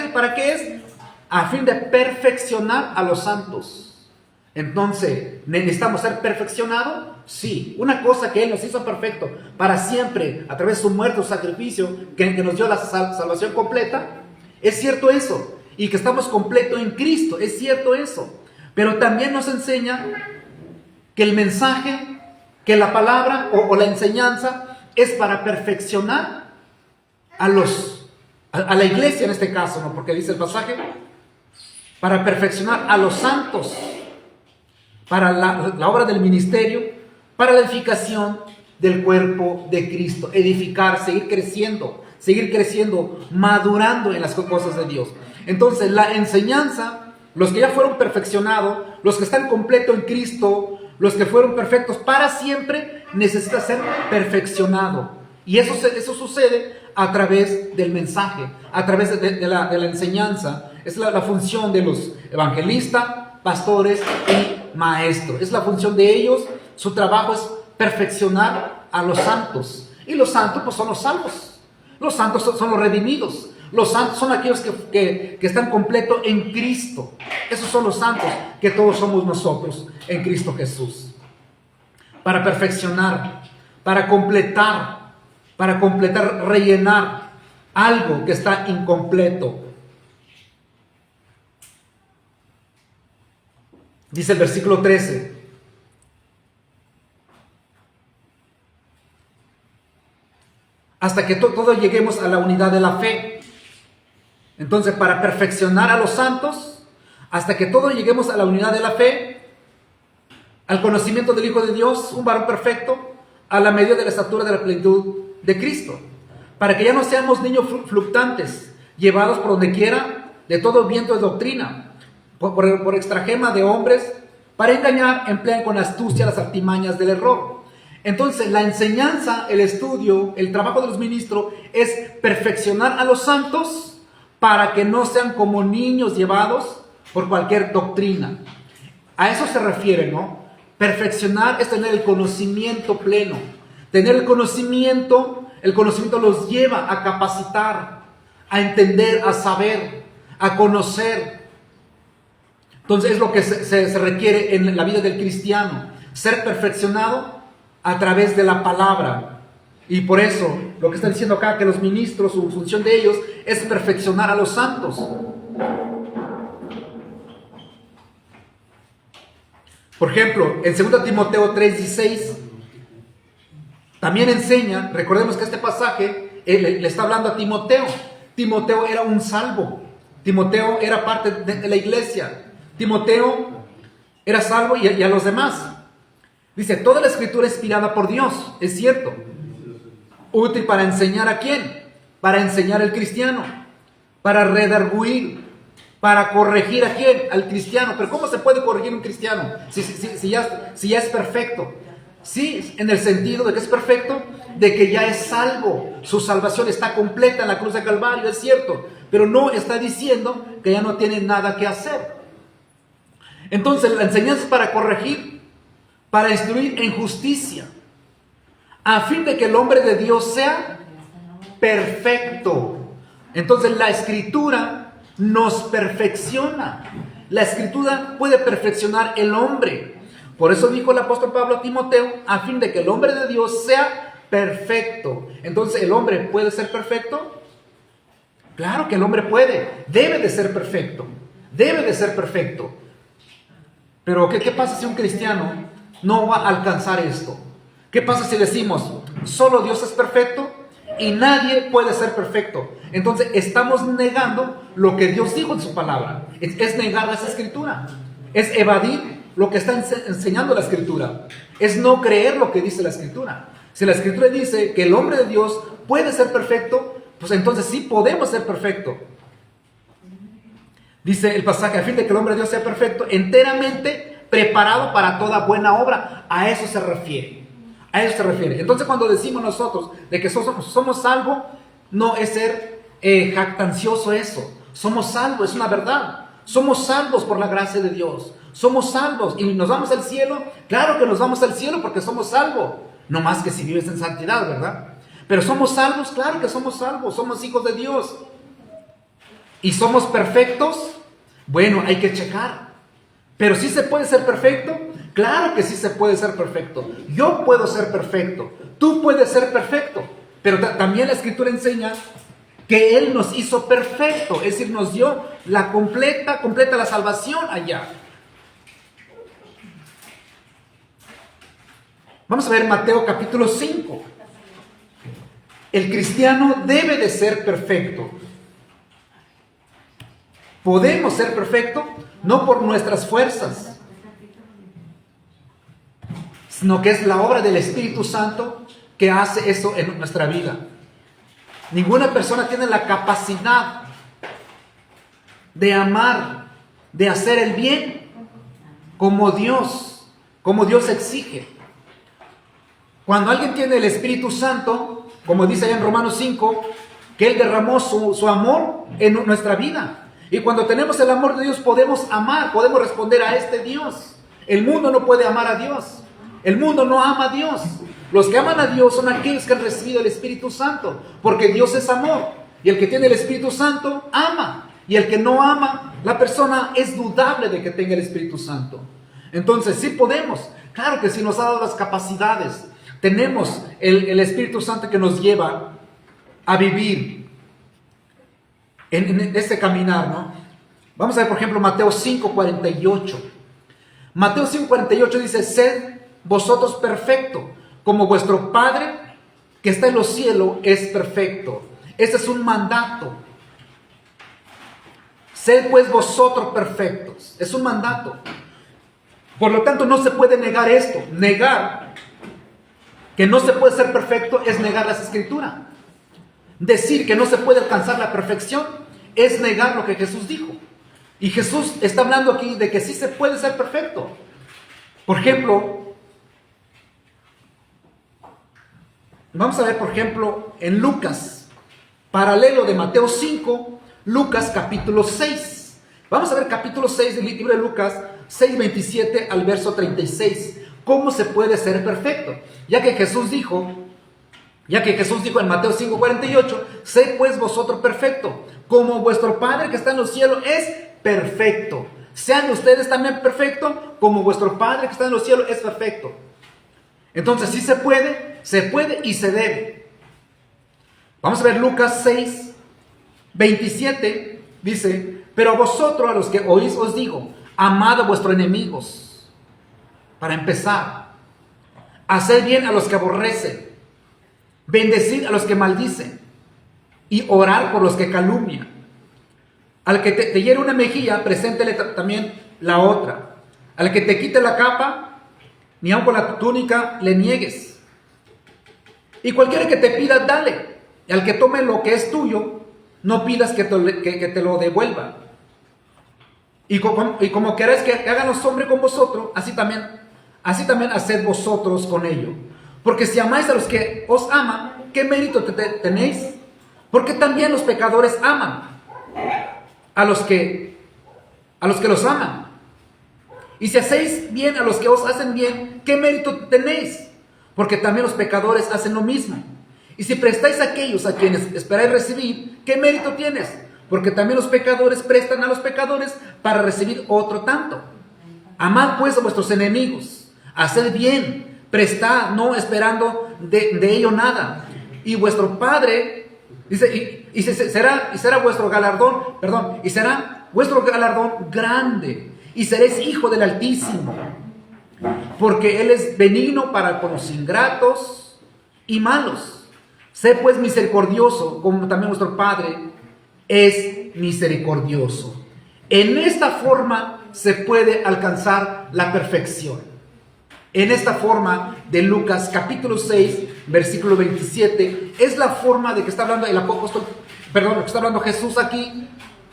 es? A fin de perfeccionar a los santos. Entonces, ¿necesitamos ser perfeccionados? Sí. Una cosa que Él nos hizo perfecto para siempre, a través de su muerte, su sacrificio, que nos dio la salvación completa. Es cierto eso. Y que estamos completos en Cristo. Es cierto eso. Pero también nos enseña que el mensaje, que la palabra o la enseñanza es para perfeccionar a la iglesia en este caso, ¿no? Porque dice el pasaje, para perfeccionar a los santos, para la obra del ministerio, para la edificación del cuerpo de Cristo. Edificar, seguir creciendo, madurando en las cosas de Dios. Entonces la enseñanza, los que ya fueron perfeccionados, los que están completos en Cristo, los que fueron perfectos para siempre, necesita ser perfeccionado. Y eso sucede a través del mensaje, a través de la enseñanza. Es la función de los evangelistas, pastores y maestros. Es la función de ellos. Su trabajo es perfeccionar a los santos. Y los santos pues son los salvos. Los santos son los redimidos. Los santos son aquellos que están completos en Cristo. Esos son los santos que todos somos nosotros en Cristo Jesús. Para perfeccionar, para completar, rellenar algo que está incompleto. Dice el versículo 13. Hasta que todos lleguemos a la unidad de la fe. Entonces, para perfeccionar a los santos, hasta que todos lleguemos a la unidad de la fe, al conocimiento del Hijo de Dios, un varón perfecto, a la medida de la estatura de la plenitud de Cristo, para que ya no seamos niños fluctuantes, llevados por donde quiera de todo viento de doctrina, por extragema de hombres, para engañar, emplean con astucia las artimañas del error. Entonces, la enseñanza, el estudio, el trabajo de los ministros es perfeccionar a los santos para que no sean como niños llevados por cualquier doctrina. A eso se refiere, ¿no? Perfeccionar es tener el conocimiento pleno. Tener el conocimiento los lleva a capacitar, a entender, a saber, a conocer. Entonces es lo que se requiere en la vida del cristiano, ser perfeccionado a través de la palabra. Y por eso, lo que está diciendo acá, que los ministros, su función de ellos es perfeccionar a los santos. Por ejemplo, en 2 Timoteo 3:16, también enseña, recordemos que este pasaje le está hablando a Timoteo. Timoteo era un salvo. Timoteo era parte de la iglesia. Timoteo era salvo y a los demás. Dice, toda la escritura es inspirada por Dios, es cierto. Útil para enseñar ¿a quién? Para enseñar al cristiano, para redarguir, para corregir ¿a quién? Al cristiano. Pero ¿cómo se puede corregir un cristiano si ya es perfecto? Sí, en el sentido de que es perfecto, de que ya es salvo. Su salvación está completa en la cruz de Calvario, es cierto. Pero no está diciendo que ya no tiene nada que hacer. Entonces la enseñanza es para corregir, para instruir en justicia, a fin de que el hombre de Dios sea perfecto. Entonces la escritura nos perfecciona. La escritura puede perfeccionar el hombre. Por eso dijo el apóstol Pablo a Timoteo, a fin de que el hombre de Dios sea perfecto. Entonces, ¿el hombre puede ser perfecto? Claro que el hombre puede, debe de ser perfecto, debe de ser perfecto. Pero ¿qué pasa si un cristiano no va a alcanzar esto? ¿Qué pasa si decimos, solo Dios es perfecto y nadie puede ser perfecto? Entonces estamos negando lo que Dios dijo en su palabra. Es negar esa escritura, es evadir lo que está enseñando la escritura, es no creer lo que dice la escritura. Si la escritura dice que el hombre de Dios puede ser perfecto, pues entonces sí podemos ser perfectos. Dice el pasaje, a fin de que el hombre de Dios sea perfecto, enteramente preparado para toda buena obra. A eso se refiere. A eso se refiere. Entonces cuando decimos nosotros de que somos salvos, no es ser jactancioso eso. Somos salvos, es una verdad. Somos salvos por la gracia de Dios. Somos salvos y nos vamos al cielo. Claro que nos vamos al cielo porque somos salvos. No más que si vives en santidad, ¿verdad? Pero somos salvos, claro que somos salvos. Somos hijos de Dios. ¿Y somos perfectos? Bueno, hay que checar. ¿Pero sí se puede ser perfecto? Claro que sí se puede ser perfecto. Yo puedo ser perfecto. Tú puedes ser perfecto. Pero también la escritura enseña que Él nos hizo perfecto. Es decir, nos dio la completa la salvación allá. Vamos a ver Mateo capítulo 5. El cristiano debe de ser perfecto. Podemos ser perfectos no por nuestras fuerzas, sino que es la obra del Espíritu Santo que hace eso en nuestra vida. Ninguna persona tiene la capacidad de amar, de hacer el bien, como Dios exige. Cuando alguien tiene el Espíritu Santo, como dice allá en Romanos 5, que Él derramó su amor en nuestra vida. Y cuando tenemos el amor de Dios podemos amar, podemos responder a este Dios. El mundo no puede amar a Dios. El mundo no ama a Dios. Los que aman a Dios son aquellos que han recibido el Espíritu Santo, porque Dios es amor. Y el que tiene el Espíritu Santo ama. Y el que no ama, la persona es dudable de que tenga el Espíritu Santo. Entonces sí podemos. Claro que sí nos ha dado las capacidades. Tenemos el Espíritu Santo que nos lleva a vivir en este caminar, ¿no? Vamos a ver, por ejemplo, Mateo 5:48. Mateo 5:48 dice: sed vosotros perfectos, como vuestro Padre que está en los cielos es perfecto. Este es un mandato. Sed pues vosotros perfectos. Es un mandato. Por lo tanto, no se puede negar esto. Negar que no se puede ser perfecto es negar las Escrituras. Decir que no se puede alcanzar la perfección es negar lo que Jesús dijo. Y Jesús está hablando aquí de que sí se puede ser perfecto. Por ejemplo, vamos a ver, por ejemplo, en Lucas, paralelo de Mateo 5, Lucas capítulo 6. Vamos a ver capítulo 6 del libro de Lucas, 6:27 al verso 36. ¿Cómo se puede ser perfecto? Ya que Jesús dijo en Mateo 5:48, sed pues vosotros perfectos, como vuestro Padre que está en los cielos es perfecto. Sean ustedes también perfectos, como vuestro Padre que está en los cielos es perfecto. Entonces sí se puede y se debe. Vamos a ver Lucas 6:27, dice: pero a vosotros, a los que oís, os digo, amad a vuestros enemigos. Para empezar, hacer bien a los que aborrecen, bendecir a los que maldicen y orar por los que calumnian. Al que te hiere una mejilla, preséntele también la otra. Al que te quite la capa, ni aun con la túnica le niegues. Y cualquiera que te pida, dale. Y al que tome lo que es tuyo, no pidas que te lo devuelva. Y como queréis que hagan los hombres con vosotros, así también haced vosotros con ellos. Porque si amáis a los que os aman, ¿qué mérito tenéis? Porque también los pecadores aman a los que los aman. Y si hacéis bien a los que os hacen bien, ¿qué mérito tenéis? Porque también los pecadores hacen lo mismo. Y si prestáis a aquellos a quienes esperáis recibir, ¿qué mérito tienes? Porque también los pecadores prestan a los pecadores para recibir otro tanto. Amad pues a vuestros enemigos, haced bien, prestad, no esperando de ello nada. Y vuestro Padre, dice, será vuestro galardón, y será vuestro galardón grande, y seréis hijo del Altísimo, porque Él es benigno para con los ingratos y malos. Sé pues misericordioso, como también vuestro Padre es misericordioso. En esta forma se puede alcanzar la perfección. En esta forma de Lucas capítulo 6, versículo 27, es la forma de que está hablando el apóstol, que está hablando Jesús aquí.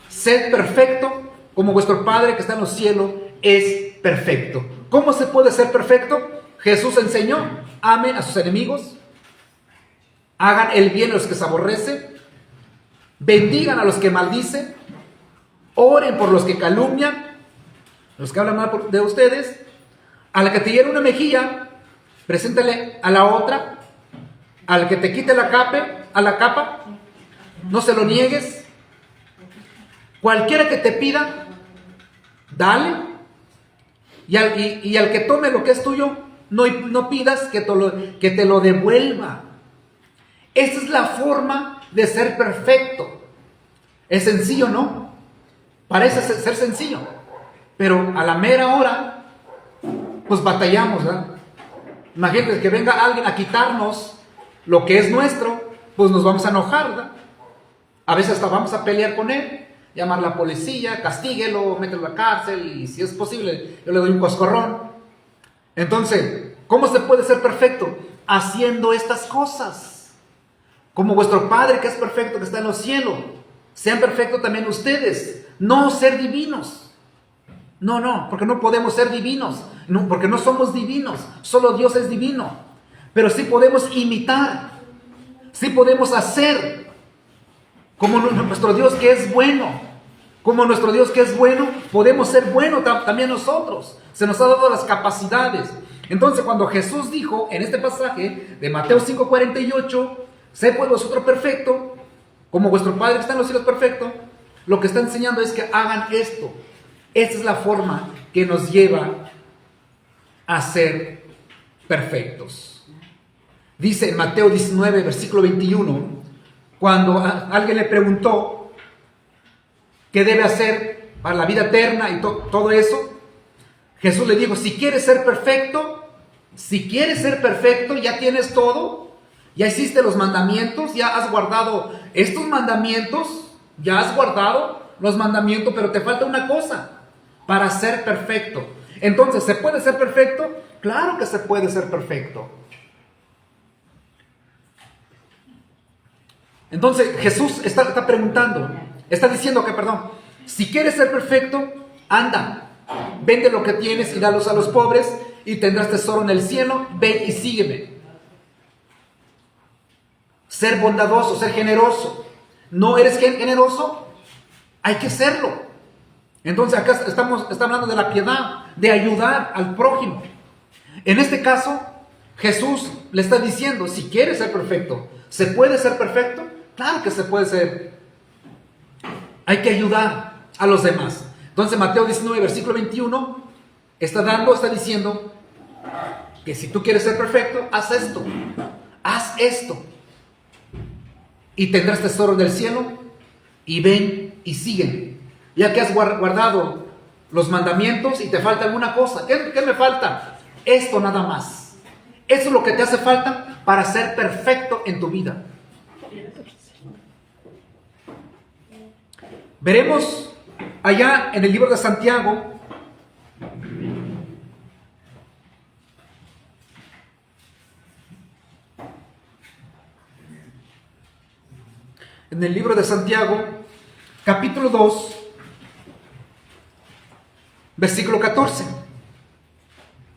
Sed perfecto, como vuestro Padre que está en los cielos es perfecto. ¿Cómo se puede ser perfecto? Jesús enseñó: amen a sus enemigos, hagan el bien a los que se aborrecen, bendigan a los que maldicen, oren por los que calumnian, los que hablan mal de ustedes. A la que te hiere una mejilla, preséntale a la otra. Al que te quite la capa, no se lo niegues. Cualquiera que te pida, dale. Y al que tome lo que es tuyo, no pidas que te lo devuelva. Esa es la forma de ser perfecto. Es sencillo, ¿no? Parece ser sencillo, pero a la mera hora pues batallamos, ¿verdad? Imagínate que venga alguien a quitarnos lo que es nuestro, pues nos vamos a enojar, ¿verdad? A veces hasta vamos a pelear con él, llamar a la policía, castíguelo, mételo a la cárcel, y si es posible, yo le doy un coscorrón. Entonces, ¿cómo se puede ser perfecto? Haciendo estas cosas. Como vuestro Padre que es perfecto, que está en los cielos, sean perfectos también ustedes. no ser divinos. No, porque no podemos ser divinos, no, porque no somos divinos, solo Dios es divino. Pero sí podemos imitar, sí podemos hacer como nuestro Dios que es bueno. Como nuestro Dios que es bueno, podemos ser buenos también nosotros. Se nos ha dado las capacidades. Entonces, cuando Jesús dijo en este pasaje de Mateo 5:48, sé pues vosotros perfecto, como vuestro Padre que está en los cielos perfecto, lo que está enseñando es que hagan esto. Esta es la forma que nos lleva a ser perfectos. Dice en Mateo 19, versículo 21, cuando alguien le preguntó qué debe hacer para la vida eterna y todo eso, Jesús le dijo, si quieres ser perfecto, ya tienes todo, ya hiciste los mandamientos, ya has guardado estos mandamientos, ya has guardado los mandamientos, pero te falta una cosa para ser perfecto. Entonces, ¿se puede ser perfecto? Claro que se puede ser perfecto. Entonces, Jesús está preguntando, está diciendo que, si quieres ser perfecto, anda, vende lo que tienes y dalos a los pobres y tendrás tesoro en el cielo, ven y sígueme. Ser bondadoso, ser generoso. ¿No eres generoso? Hay que serlo. Entonces acá está hablando de la piedad, de ayudar al prójimo. En este caso, Jesús le está diciendo, si quieres ser perfecto, ¿se puede ser perfecto? Claro que se puede ser. Hay que ayudar a los demás. Entonces Mateo 19, versículo 21, está diciendo que si tú quieres ser perfecto, haz esto. Y tendrás tesoro en el cielo, y ven y sígueme. Ya que has guardado los mandamientos y te falta alguna cosa. ¿Qué me falta? Esto nada más. Eso es lo que te hace falta para ser perfecto en tu vida. Veremos allá en el libro de Santiago, capítulo 2, versículo 14.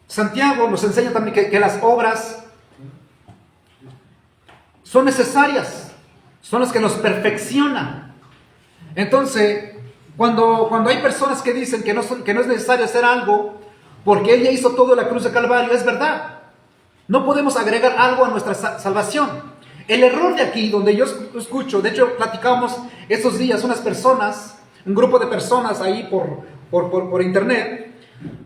Santiago nos enseña también que las obras son necesarias, son las que nos perfeccionan. Entonces, cuando hay personas que dicen que no es necesario hacer algo porque Él ya hizo todo en la cruz de Calvario, es verdad. No podemos agregar algo a nuestra salvación. El error de aquí, donde yo escucho, de hecho platicamos estos días unas personas, un grupo de personas ahí por internet,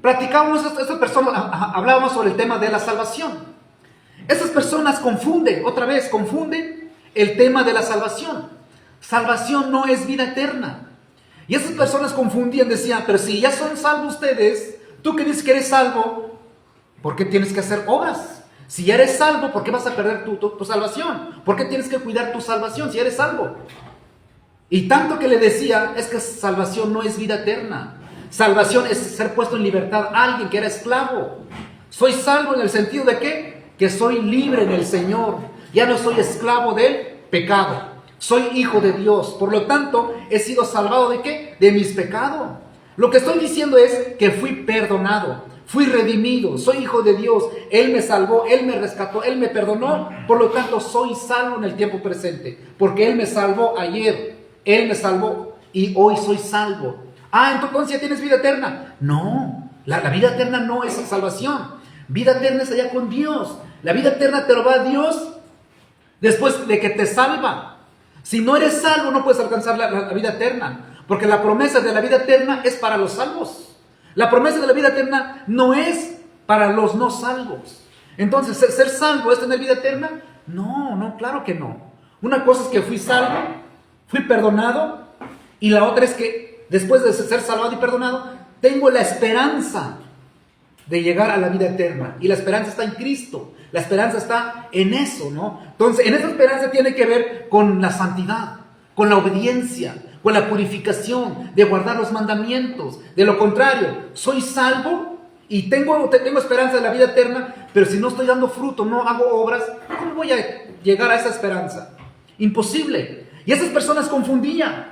platicábamos, estas personas hablábamos sobre el tema de la salvación. Esas personas confunden el tema de la salvación. Salvación no es vida eterna. Y esas personas confundían, decían, pero si ya son salvos ustedes, tú que dices que eres salvo, ¿por qué tienes que hacer obras? Si ya eres salvo, ¿por qué vas a perder tu salvación? ¿Por qué tienes que cuidar tu salvación si eres salvo? Y tanto que le decía, es que salvación no es vida eterna. Salvación es ser puesto en libertad a alguien que era esclavo. Soy salvo en el sentido de ¿qué? Que soy libre en el Señor. Ya no soy esclavo del pecado. Soy hijo de Dios. Por lo tanto, he sido salvado ¿de qué? De mis pecados. Lo que estoy diciendo es que fui perdonado. Fui redimido, soy hijo de Dios, Él me salvó, Él me rescató, Él me perdonó, por lo tanto soy salvo en el tiempo presente, porque Él me salvó ayer, Él me salvó y hoy soy salvo. Entonces ya tienes vida eterna. No, la vida eterna no es salvación, vida eterna es allá con Dios. La vida eterna te lo da Dios después de que te salva. Si no eres salvo no puedes alcanzar la vida eterna, porque la promesa de la vida eterna es para los salvos. La promesa de la vida eterna no es para los no salvos. Entonces, ¿ser salvo es tener vida eterna? No, claro que no. Una cosa es que fui salvo, fui perdonado, y la otra es que después de ser salvado y perdonado, tengo la esperanza de llegar a la vida eterna. Y la esperanza está en Cristo. La esperanza está en eso, ¿no? Entonces, en esa esperanza tiene que ver con la santidad, con la obediencia, con la purificación, de guardar los mandamientos. De lo contrario, soy salvo y tengo esperanza de la vida eterna, pero si no estoy dando fruto, no hago obras, ¿cómo voy a llegar a esa esperanza? Imposible. Y esas personas confundían,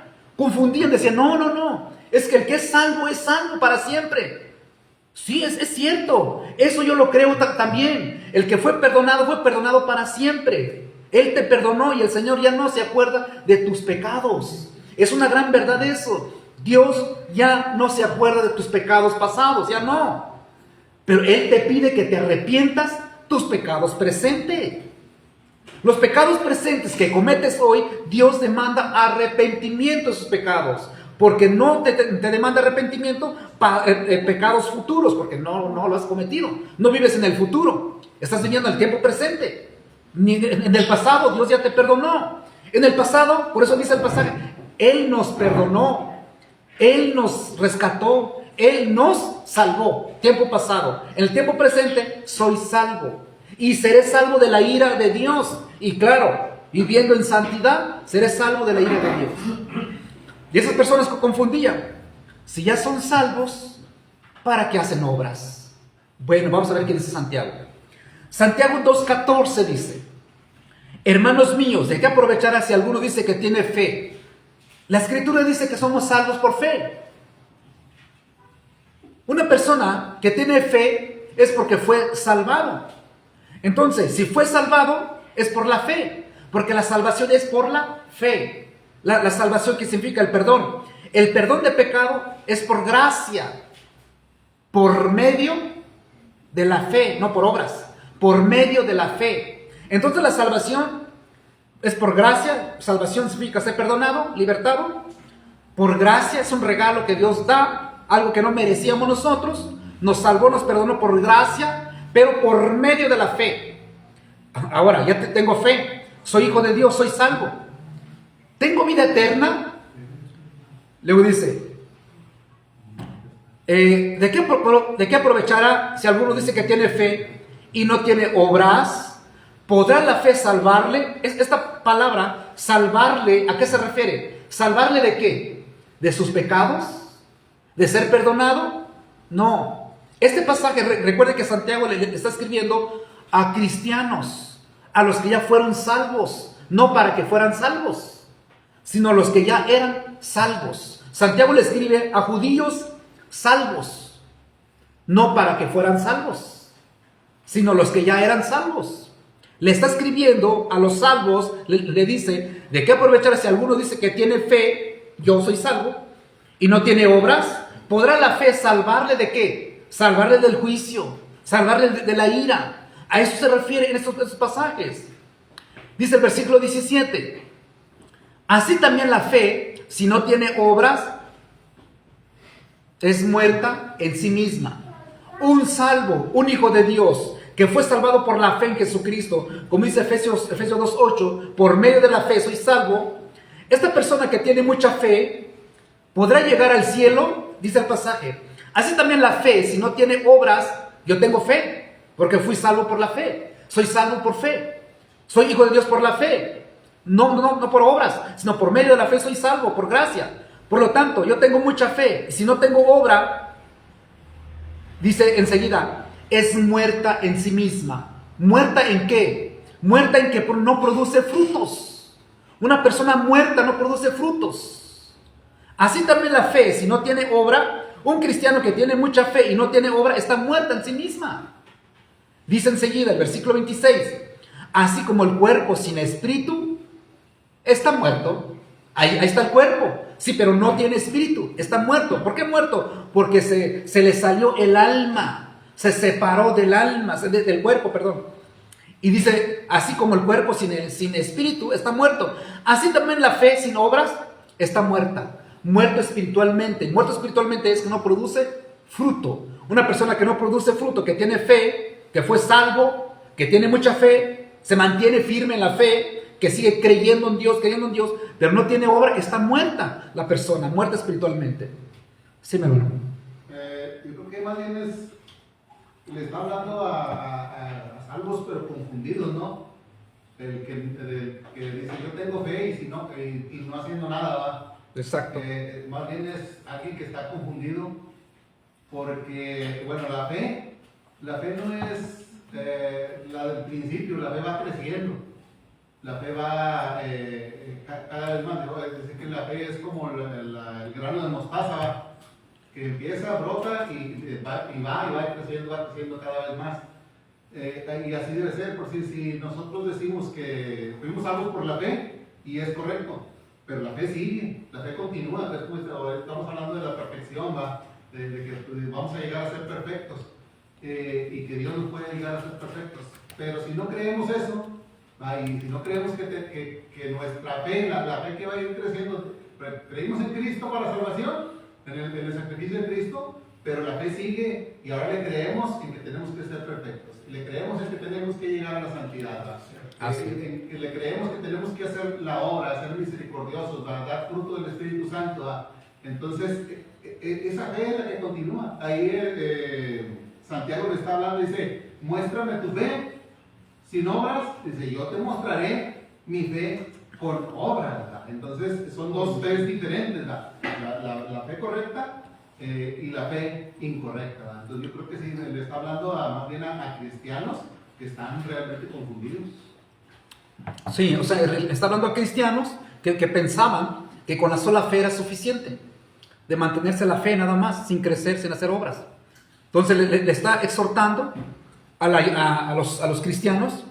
decían, no, es que el que es salvo para siempre. Sí, es cierto. Eso yo lo creo también. El que fue perdonado para siempre. Él te perdonó y el Señor ya no se acuerda de tus pecados. Es una gran verdad eso. Dios ya no se acuerda de tus pecados pasados, ya no. Pero Él te pide que te arrepientas tus pecados presentes. Los pecados presentes que cometes hoy, Dios demanda arrepentimiento de sus pecados. Porque no te demanda arrepentimiento para pecados futuros, porque no lo has cometido. No vives en el futuro, estás viviendo en el tiempo presente. Ni en el pasado Dios ya te perdonó. En el pasado, por eso dice el pasaje, Él nos perdonó, Él nos rescató, Él nos salvó. Tiempo pasado. En el tiempo presente, soy salvo. Y seré salvo de la ira de Dios. Y claro, viviendo en santidad, seré salvo de la ira de Dios. Y esas personas que confundían, si ya son salvos, ¿para qué hacen obras? Bueno, vamos a ver qué dice Santiago. Santiago 2:14 dice: hermanos míos, ¿de qué aprovechará si alguno dice que tiene fe? La Escritura dice que somos salvos por fe. Una persona que tiene fe es porque fue salvado. Entonces, si fue salvado, es por la fe, porque la salvación es por la fe. La salvación, que significa el perdón. El perdón de pecado es por gracia, por medio de la fe, no por obras, por medio de la fe. Entonces la salvación es por gracia. Salvación significa ser perdonado, libertado. Por gracia, es un regalo que Dios da, algo que no merecíamos nosotros. Nos salvó, nos perdonó por gracia, pero por medio de la fe. Ahora, ya tengo fe, soy hijo de Dios, soy salvo. ¿Tengo vida eterna? Luego dice, ¿de qué aprovechará si alguno dice que tiene fe y no tiene obras? ¿Podrá la fe salvarle? Esta palabra, salvarle, ¿a qué se refiere? ¿Salvarle de qué? ¿De sus pecados? ¿De ser perdonado? No. Este pasaje, recuerde que Santiago le está escribiendo a cristianos, a los que ya fueron salvos, no para que fueran salvos, sino los que ya eran salvos. Santiago le escribe a judíos salvos, no para que fueran salvos, sino los que ya eran salvos. Le está escribiendo a los salvos, le dice, ¿de qué aprovechar si alguno dice que tiene fe, yo soy salvo, y no tiene obras? ¿Podrá la fe salvarle de qué? Salvarle del juicio, salvarle de la ira. A eso se refiere en estos pasajes. Dice el versículo 17, así también la fe, si no tiene obras, es muerta en sí misma. Un salvo, un hijo de Dios, que fue salvado por la fe en Jesucristo, como dice Efesios 2:8, por medio de la fe soy salvo. Esta persona que tiene mucha fe, ¿podrá llegar al cielo? Dice el pasaje. Así también la fe, si no tiene obras, yo tengo fe, porque fui salvo por la fe. Soy salvo por fe. Soy hijo de Dios por la fe. No por obras, sino por medio de la fe soy salvo, por gracia. Por lo tanto, yo tengo mucha fe. Y si no tengo obra, dice enseguida, es muerta en sí misma. ¿Muerta en qué? Muerta en que no produce frutos. Una persona muerta no produce frutos. Así también la fe, si no tiene obra, un cristiano que tiene mucha fe y no tiene obra, está muerta en sí misma. Dice enseguida el versículo 26, así como el cuerpo sin espíritu está muerto. Ahí está el cuerpo, sí, pero no tiene espíritu, está muerto. ¿Por qué muerto? Porque se le salió el alma, se separó del alma, del cuerpo, perdón. Y dice, así como el cuerpo sin espíritu está muerto, así también la fe sin obras está muerta. Muerto espiritualmente. Muerto espiritualmente es que no produce fruto. Una persona que no produce fruto, que tiene fe, que fue salvo, que tiene mucha fe, se mantiene firme en la fe, que sigue creyendo en Dios, pero no tiene obra, está muerta la persona, muerta espiritualmente. Sí, mi hermano. Yo creo que más bien le está hablando a salvos, pero confundidos, ¿no? El que dice, yo tengo fe y no haciendo nada, ¿va? Exacto. Más bien es alguien que está confundido, porque, bueno, la fe no es la del principio, la fe va creciendo. la fe va cada vez más. Es decir, que la fe es como el grano de mostaza, ¿va? Que empieza, brota y va creciendo cada vez más. Y así debe ser, por si nosotros decimos que fuimos salvos por la fe, y es correcto, pero la fe sigue, la fe continúa. Estamos hablando de la perfección, ¿va? De que vamos a llegar a ser perfectos, y que Dios nos puede llegar a ser perfectos. Pero si no creemos eso, ¿va? Y si no creemos que nuestra fe, la fe que va a ir creciendo, creímos en Cristo para la salvación, en el sacrificio de Cristo, pero la fe sigue, y ahora le creemos en que tenemos que ser perfectos, le creemos en que tenemos que llegar a la santidad, le creemos que tenemos que hacer la obra, ser misericordiosos, dar fruto del Espíritu Santo, ¿va? Entonces esa fe es la que continúa. Ahí Santiago le está hablando y dice: muéstrame tu fe sin obras. Dice: yo te mostraré mi fe con obras, ¿verdad? Entonces son dos fees diferentes, ¿verdad? La fe correcta y la fe incorrecta, ¿verdad? Entonces yo creo que sí le está hablando más bien a cristianos que están realmente confundidos. Sí, o sea, está hablando a cristianos que pensaban que con la sola fe era suficiente, de mantenerse la fe nada más, sin crecer, sin hacer obras. Entonces le está exhortando a los cristianos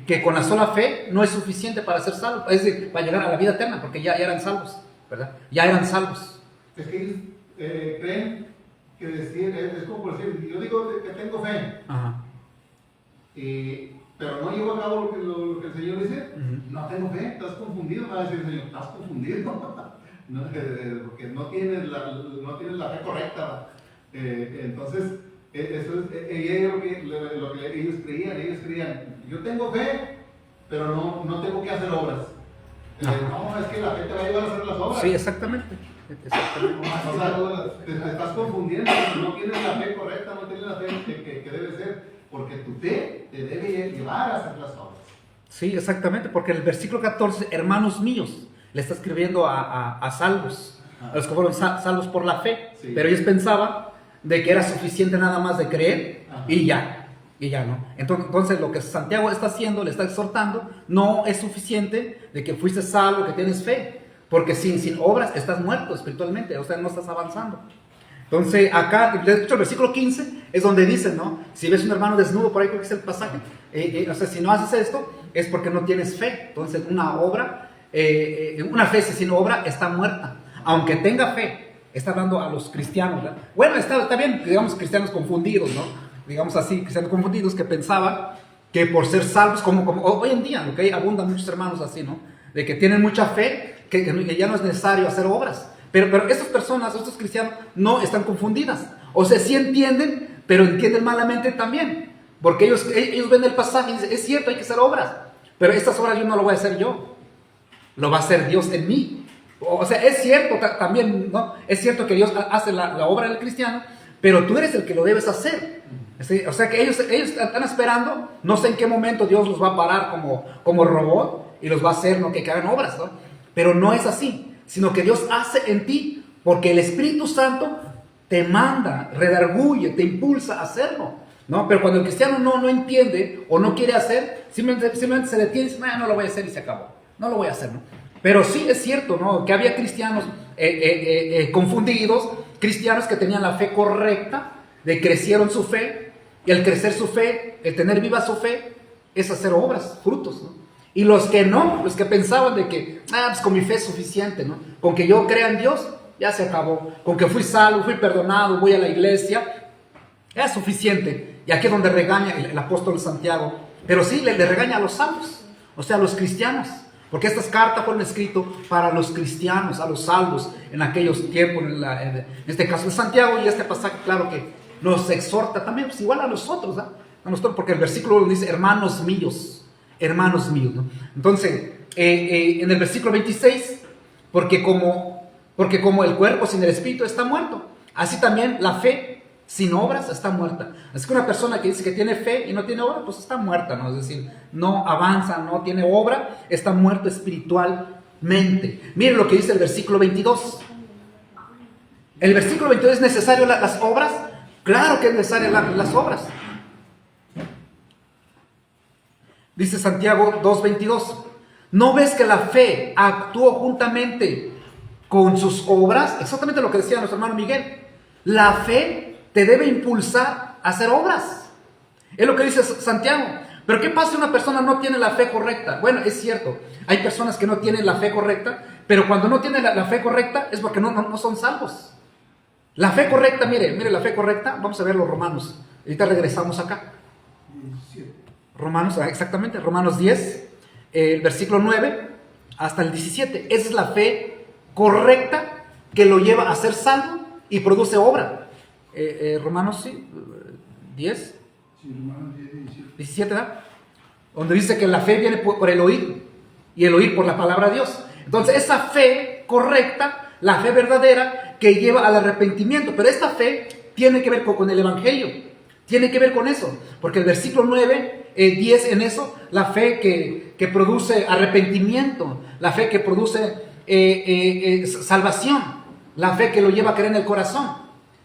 que con la sola fe no es suficiente para ser salvos, es decir, para llegar a la vida eterna, porque ya eran salvos, ¿verdad? Ya eran salvos. Es que ellos creen que decir, es como por decir: yo digo que tengo fe, Ajá. pero no llevo a cabo lo que el Señor dice. No tengo fe, estás confundido. Me va a decir el Señor: estás confundido, no, porque no tienes la fe correcta. Entonces, eso es lo que ellos creían: yo tengo fe, pero no tengo que hacer obras. No, es que la fe te va a llevar a hacer las obras. Sí, exactamente. O sea, te estás confundiendo, no tienes la fe correcta, no tienes la fe que debe ser, porque tu fe te debe llevar a hacer las obras. Sí, exactamente, porque el versículo 14, hermanos míos, le está escribiendo a salvos, a los que fueron salvos por la fe, Sí. pero ellos pensaban de que era suficiente nada más de creer. Ajá. y ya no. Entonces lo que Santiago está haciendo, le está exhortando, no es suficiente de que fuiste salvo, que tienes fe, porque sin obras estás muerto espiritualmente, o sea, no estás avanzando. Entonces acá, de hecho el versículo 15 es donde dice, ¿no? Si ves un hermano desnudo, por ahí creo que es el pasaje, o sea, si no haces esto es porque no tienes fe. Entonces una fe sin obra está muerta, aunque tenga fe. Está hablando a los cristianos, ¿verdad? Bueno, está bien, digamos, cristianos confundidos, ¿no? Digamos así, cristianos confundidos que pensaban que por ser salvos, como hoy en día, ¿no? Que abundan muchos hermanos así, ¿no? De que tienen mucha fe, que ya no es necesario hacer obras. Pero estas personas, estos cristianos, no están confundidas. O sea, sí entienden, pero entienden malamente también. Porque ellos ven el pasaje y dicen: es cierto, hay que hacer obras, pero estas obras yo no lo voy a hacer yo, lo va a hacer Dios en mí. O sea, es cierto también, ¿no? Es cierto que Dios hace la obra del cristiano, pero tú eres el que lo debes hacer. ¿Sí? O sea que ellos están esperando, no sé en qué momento Dios los va a parar como robot y los va a hacer, ¿no? que hagan obras, ¿no? Pero no es así, sino que Dios hace en ti, porque el Espíritu Santo te manda, redarguye, te impulsa a hacerlo, ¿no? Pero cuando el cristiano no entiende o no quiere hacer, simplemente se detiene y dice: no lo voy a hacer, y se acabó, no lo voy a hacer, ¿no? Pero sí es cierto, ¿no? Que había cristianos confundidos, cristianos que tenían la fe correcta, de crecieron su fe, y al crecer su fe, el tener viva su fe, es hacer obras, frutos, ¿no? Y los que no, los que pensaban de que, pues con mi fe es suficiente, ¿no? Con que yo crea en Dios, ya se acabó. Con que fui salvo, fui perdonado, voy a la iglesia, es suficiente. Y aquí es donde regaña el apóstol Santiago. Pero sí, le regaña a los salvos, o sea, a los cristianos. Porque estas cartas fueron escritas para los cristianos, a los salvos en aquellos tiempos, en este caso de Santiago, y este pasaje, claro que nos exhorta también, pues igual a nosotros, ¿no? A nosotros, porque el versículo dice: hermanos míos, ¿no? Entonces, en el versículo 26, porque como el cuerpo sin el espíritu está muerto, así también la fe sin obras está muerta. Así que una persona que dice que tiene fe y no tiene obra, pues está muerta, ¿no? Es decir, no avanza, no tiene obra, está muerto espiritualmente. Miren lo que dice el versículo 22. El versículo 22: ¿es necesario las obras? Claro que es necesario las obras. Dice Santiago 2:22: ¿No ves que la fe actuó juntamente con sus obras? Exactamente lo que decía nuestro hermano Miguel. La fe te debe impulsar a hacer obras. Es lo que dice Santiago. Pero ¿qué pasa si una persona no tiene la fe correcta? Bueno, es cierto, hay personas que no tienen la fe correcta, pero cuando no tienen la fe correcta es porque no son salvos. La fe correcta, mire la fe correcta, vamos a ver los Romanos. Ahorita regresamos acá. Romanos, exactamente, Romanos 10, el versículo 9 hasta el 17. Esa es la fe correcta que lo lleva a ser salvo y produce obra. Romanos, sí, 10. Sí, Romanos 10, 17, ¿verdad? Donde dice que la fe viene por el oír y el oír por la palabra de Dios. Entonces esa fe correcta, la fe verdadera que lleva al arrepentimiento, pero esta fe tiene que ver con el evangelio, tiene que ver con eso, porque el versículo 9, 10 en eso, la fe que produce arrepentimiento, la fe que produce salvación, la fe que lo lleva a creer en el corazón.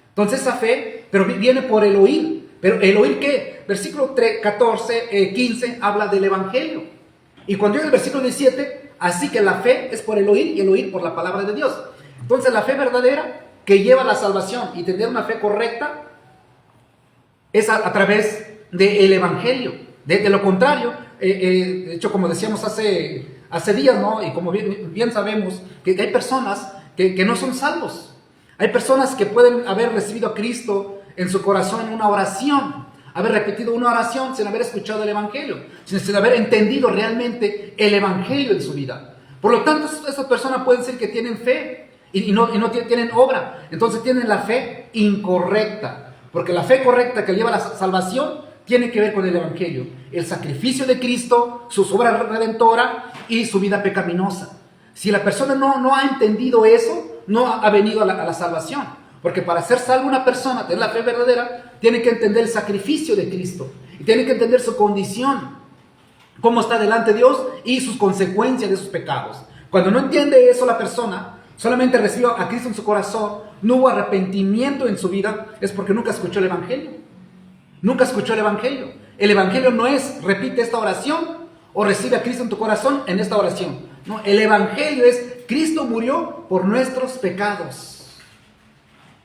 Entonces esa fe, pero viene por el oír. Pero el oír, ¿qué? Versículo 14, 15 habla del evangelio. Y cuando llega el versículo 17, así que la fe es por el oír y el oír por la palabra de Dios. Entonces la fe verdadera que lleva a la salvación y tener una fe correcta es a través del evangelio. De lo contrario, de hecho, como decíamos hace días, ¿no? Y como bien sabemos, que hay personas que no son salvos. Hay personas que pueden haber recibido a Cristo en su corazón en una oración, haber repetido una oración sin haber escuchado el evangelio, sin haber entendido realmente el evangelio en su vida. Por lo tanto, esas personas pueden decir que tienen fe y no tienen obra. Entonces tienen la fe incorrecta, porque la fe correcta que lleva a la salvación tiene que ver con el evangelio, el sacrificio de Cristo, su obra redentora y su vida pecaminosa. Si la persona no ha entendido eso, no ha venido a la salvación. Porque para ser salvo una persona, tener la fe verdadera, tiene que entender el sacrificio de Cristo. Y tiene que entender su condición, cómo está delante de Dios y sus consecuencias de sus pecados. Cuando no entiende eso la persona, solamente recibió a Cristo en su corazón, no hubo arrepentimiento en su vida, es porque nunca escuchó el evangelio. Nunca escuchó el evangelio. El evangelio no es, repite esta oración o recibe a Cristo en tu corazón en esta oración. No, el evangelio es, Cristo murió por nuestros pecados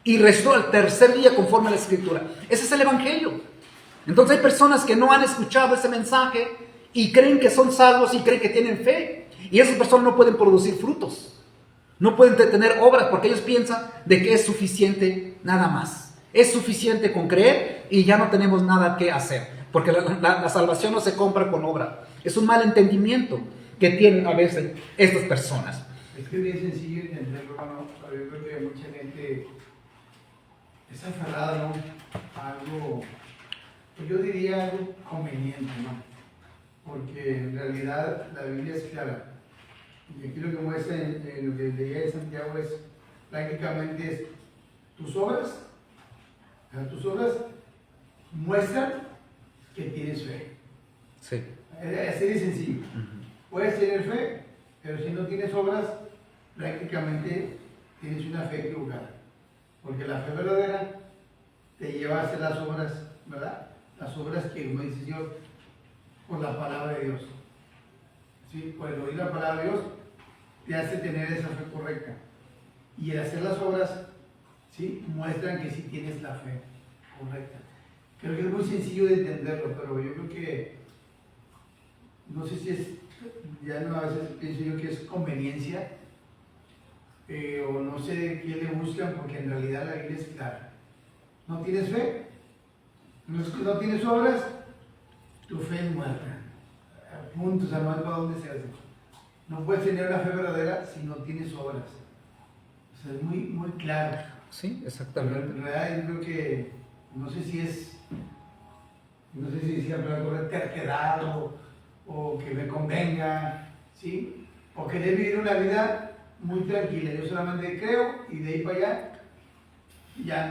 y resucitó al tercer día conforme a la escritura. Ese es el evangelio. Entonces hay personas que no han escuchado ese mensaje y creen que son salvos y creen que tienen fe. Y esas personas no pueden producir frutos. No pueden tener obras porque ellos piensan de que es suficiente nada más. Es suficiente con creer y ya no tenemos nada que hacer. Porque la salvación no se compra con obra. Es un mal entendimiento que tienen a veces estas personas. Es que es bien sencillo entenderlo, hermano. Yo creo que mucha gente está aferrada, ¿no? A algo, pues yo diría algo conveniente, ¿no? Porque en realidad la Biblia es clara. Y aquí lo que muestra en lo que leía de Santiago es prácticamente es tus obras muestran que tienes fe. Sí. Así de sencillo. Puedes tener fe, pero si no tienes obras, prácticamente tienes una fe equivocada. Porque la fe verdadera te lleva a hacer las obras, ¿verdad? Las obras que, como dice Dios, por la palabra de Dios. ¿Sí? Por el oír la palabra de Dios, te hace tener esa fe correcta. Y el hacer las obras, ¿sí? Muestran que sí tienes la fe correcta. Creo que es muy sencillo de entenderlo, pero yo creo que, no sé si es, ya no, a veces pienso yo que es conveniencia, o no sé qué le buscan, porque en realidad la Biblia es clara. ¿No tienes fe? ¿No tienes obras? Tu fe es muerta. Puntos, hermano, ¿para dónde se hace? No puedes tener una fe verdadera si no tienes obras. O sea, es muy, muy claro. Sí, exactamente. Pero en realidad yo creo que, no sé si hablar de terquedad o que me convenga, ¿sí? O querer vivir una vida muy tranquila. Yo solamente creo y de ahí para allá ya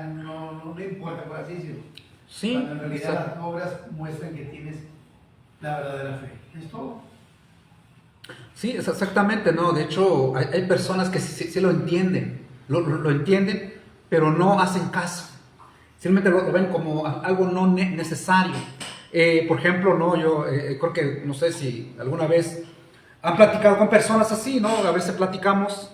no importa, por así decirlo. Sí, cuando en realidad las obras muestran que tienes la verdadera fe. ¿Es todo? Sí, es exactamente, ¿no? De hecho, hay personas que sí lo entienden, lo entienden, pero no hacen caso. Simplemente lo ven como algo no necesario. Por ejemplo, ¿no? Yo creo que, no sé si alguna vez han platicado con personas así, ¿no? A veces platicamos,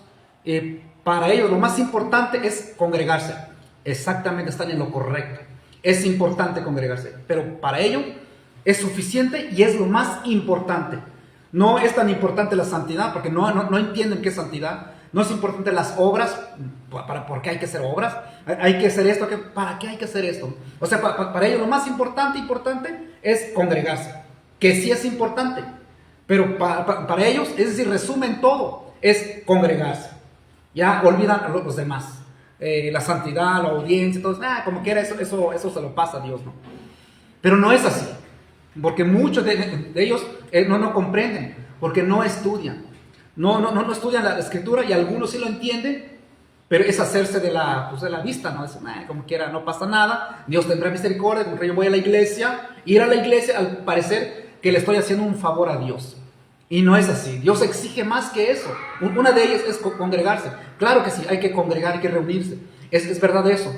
para ellos lo más importante es congregarse. Exactamente, están en lo correcto. Es importante congregarse, pero para ellos es suficiente y es lo más importante. No es tan importante la santidad, porque no entienden qué es santidad. No es importante las obras, ¿por qué hay que hacer obras? Hay que hacer esto, ¿para qué hay que hacer esto? O sea, para ellos lo más importante es congregarse, que sí es importante, pero para ellos, es decir, resumen todo, es congregarse. Ya olvidan a los demás. La santidad, la audiencia, todo, como quiera, eso se lo pasa a Dios, ¿no? Pero no es así, porque muchos de ellos no comprenden, porque no estudian. No estudian la escritura, y algunos sí lo entienden, pero es hacerse de la vista, ¿no? Es, como quiera, no pasa nada, Dios tendrá misericordia, como que yo voy a la iglesia, ir a la iglesia al parecer que le estoy haciendo un favor a Dios. Y no es así, Dios exige más que eso. Una de ellas es congregarse. Claro que sí, hay que congregar, hay que reunirse, es verdad eso,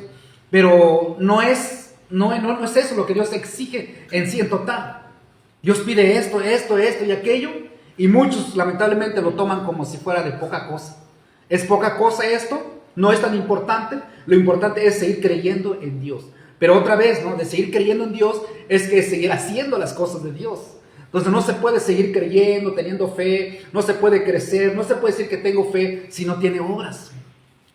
pero no es eso lo que Dios exige en sí, en total. Dios pide esto y aquello, y muchos lamentablemente lo toman como si fuera de poca cosa. Es poca cosa esto, no es tan importante. Lo importante es seguir creyendo en Dios. Pero otra vez, ¿no? De seguir creyendo en Dios es que seguir haciendo las cosas de Dios. Entonces no se puede seguir creyendo, teniendo fe, no se puede crecer, no se puede decir que tengo fe si no tiene obras.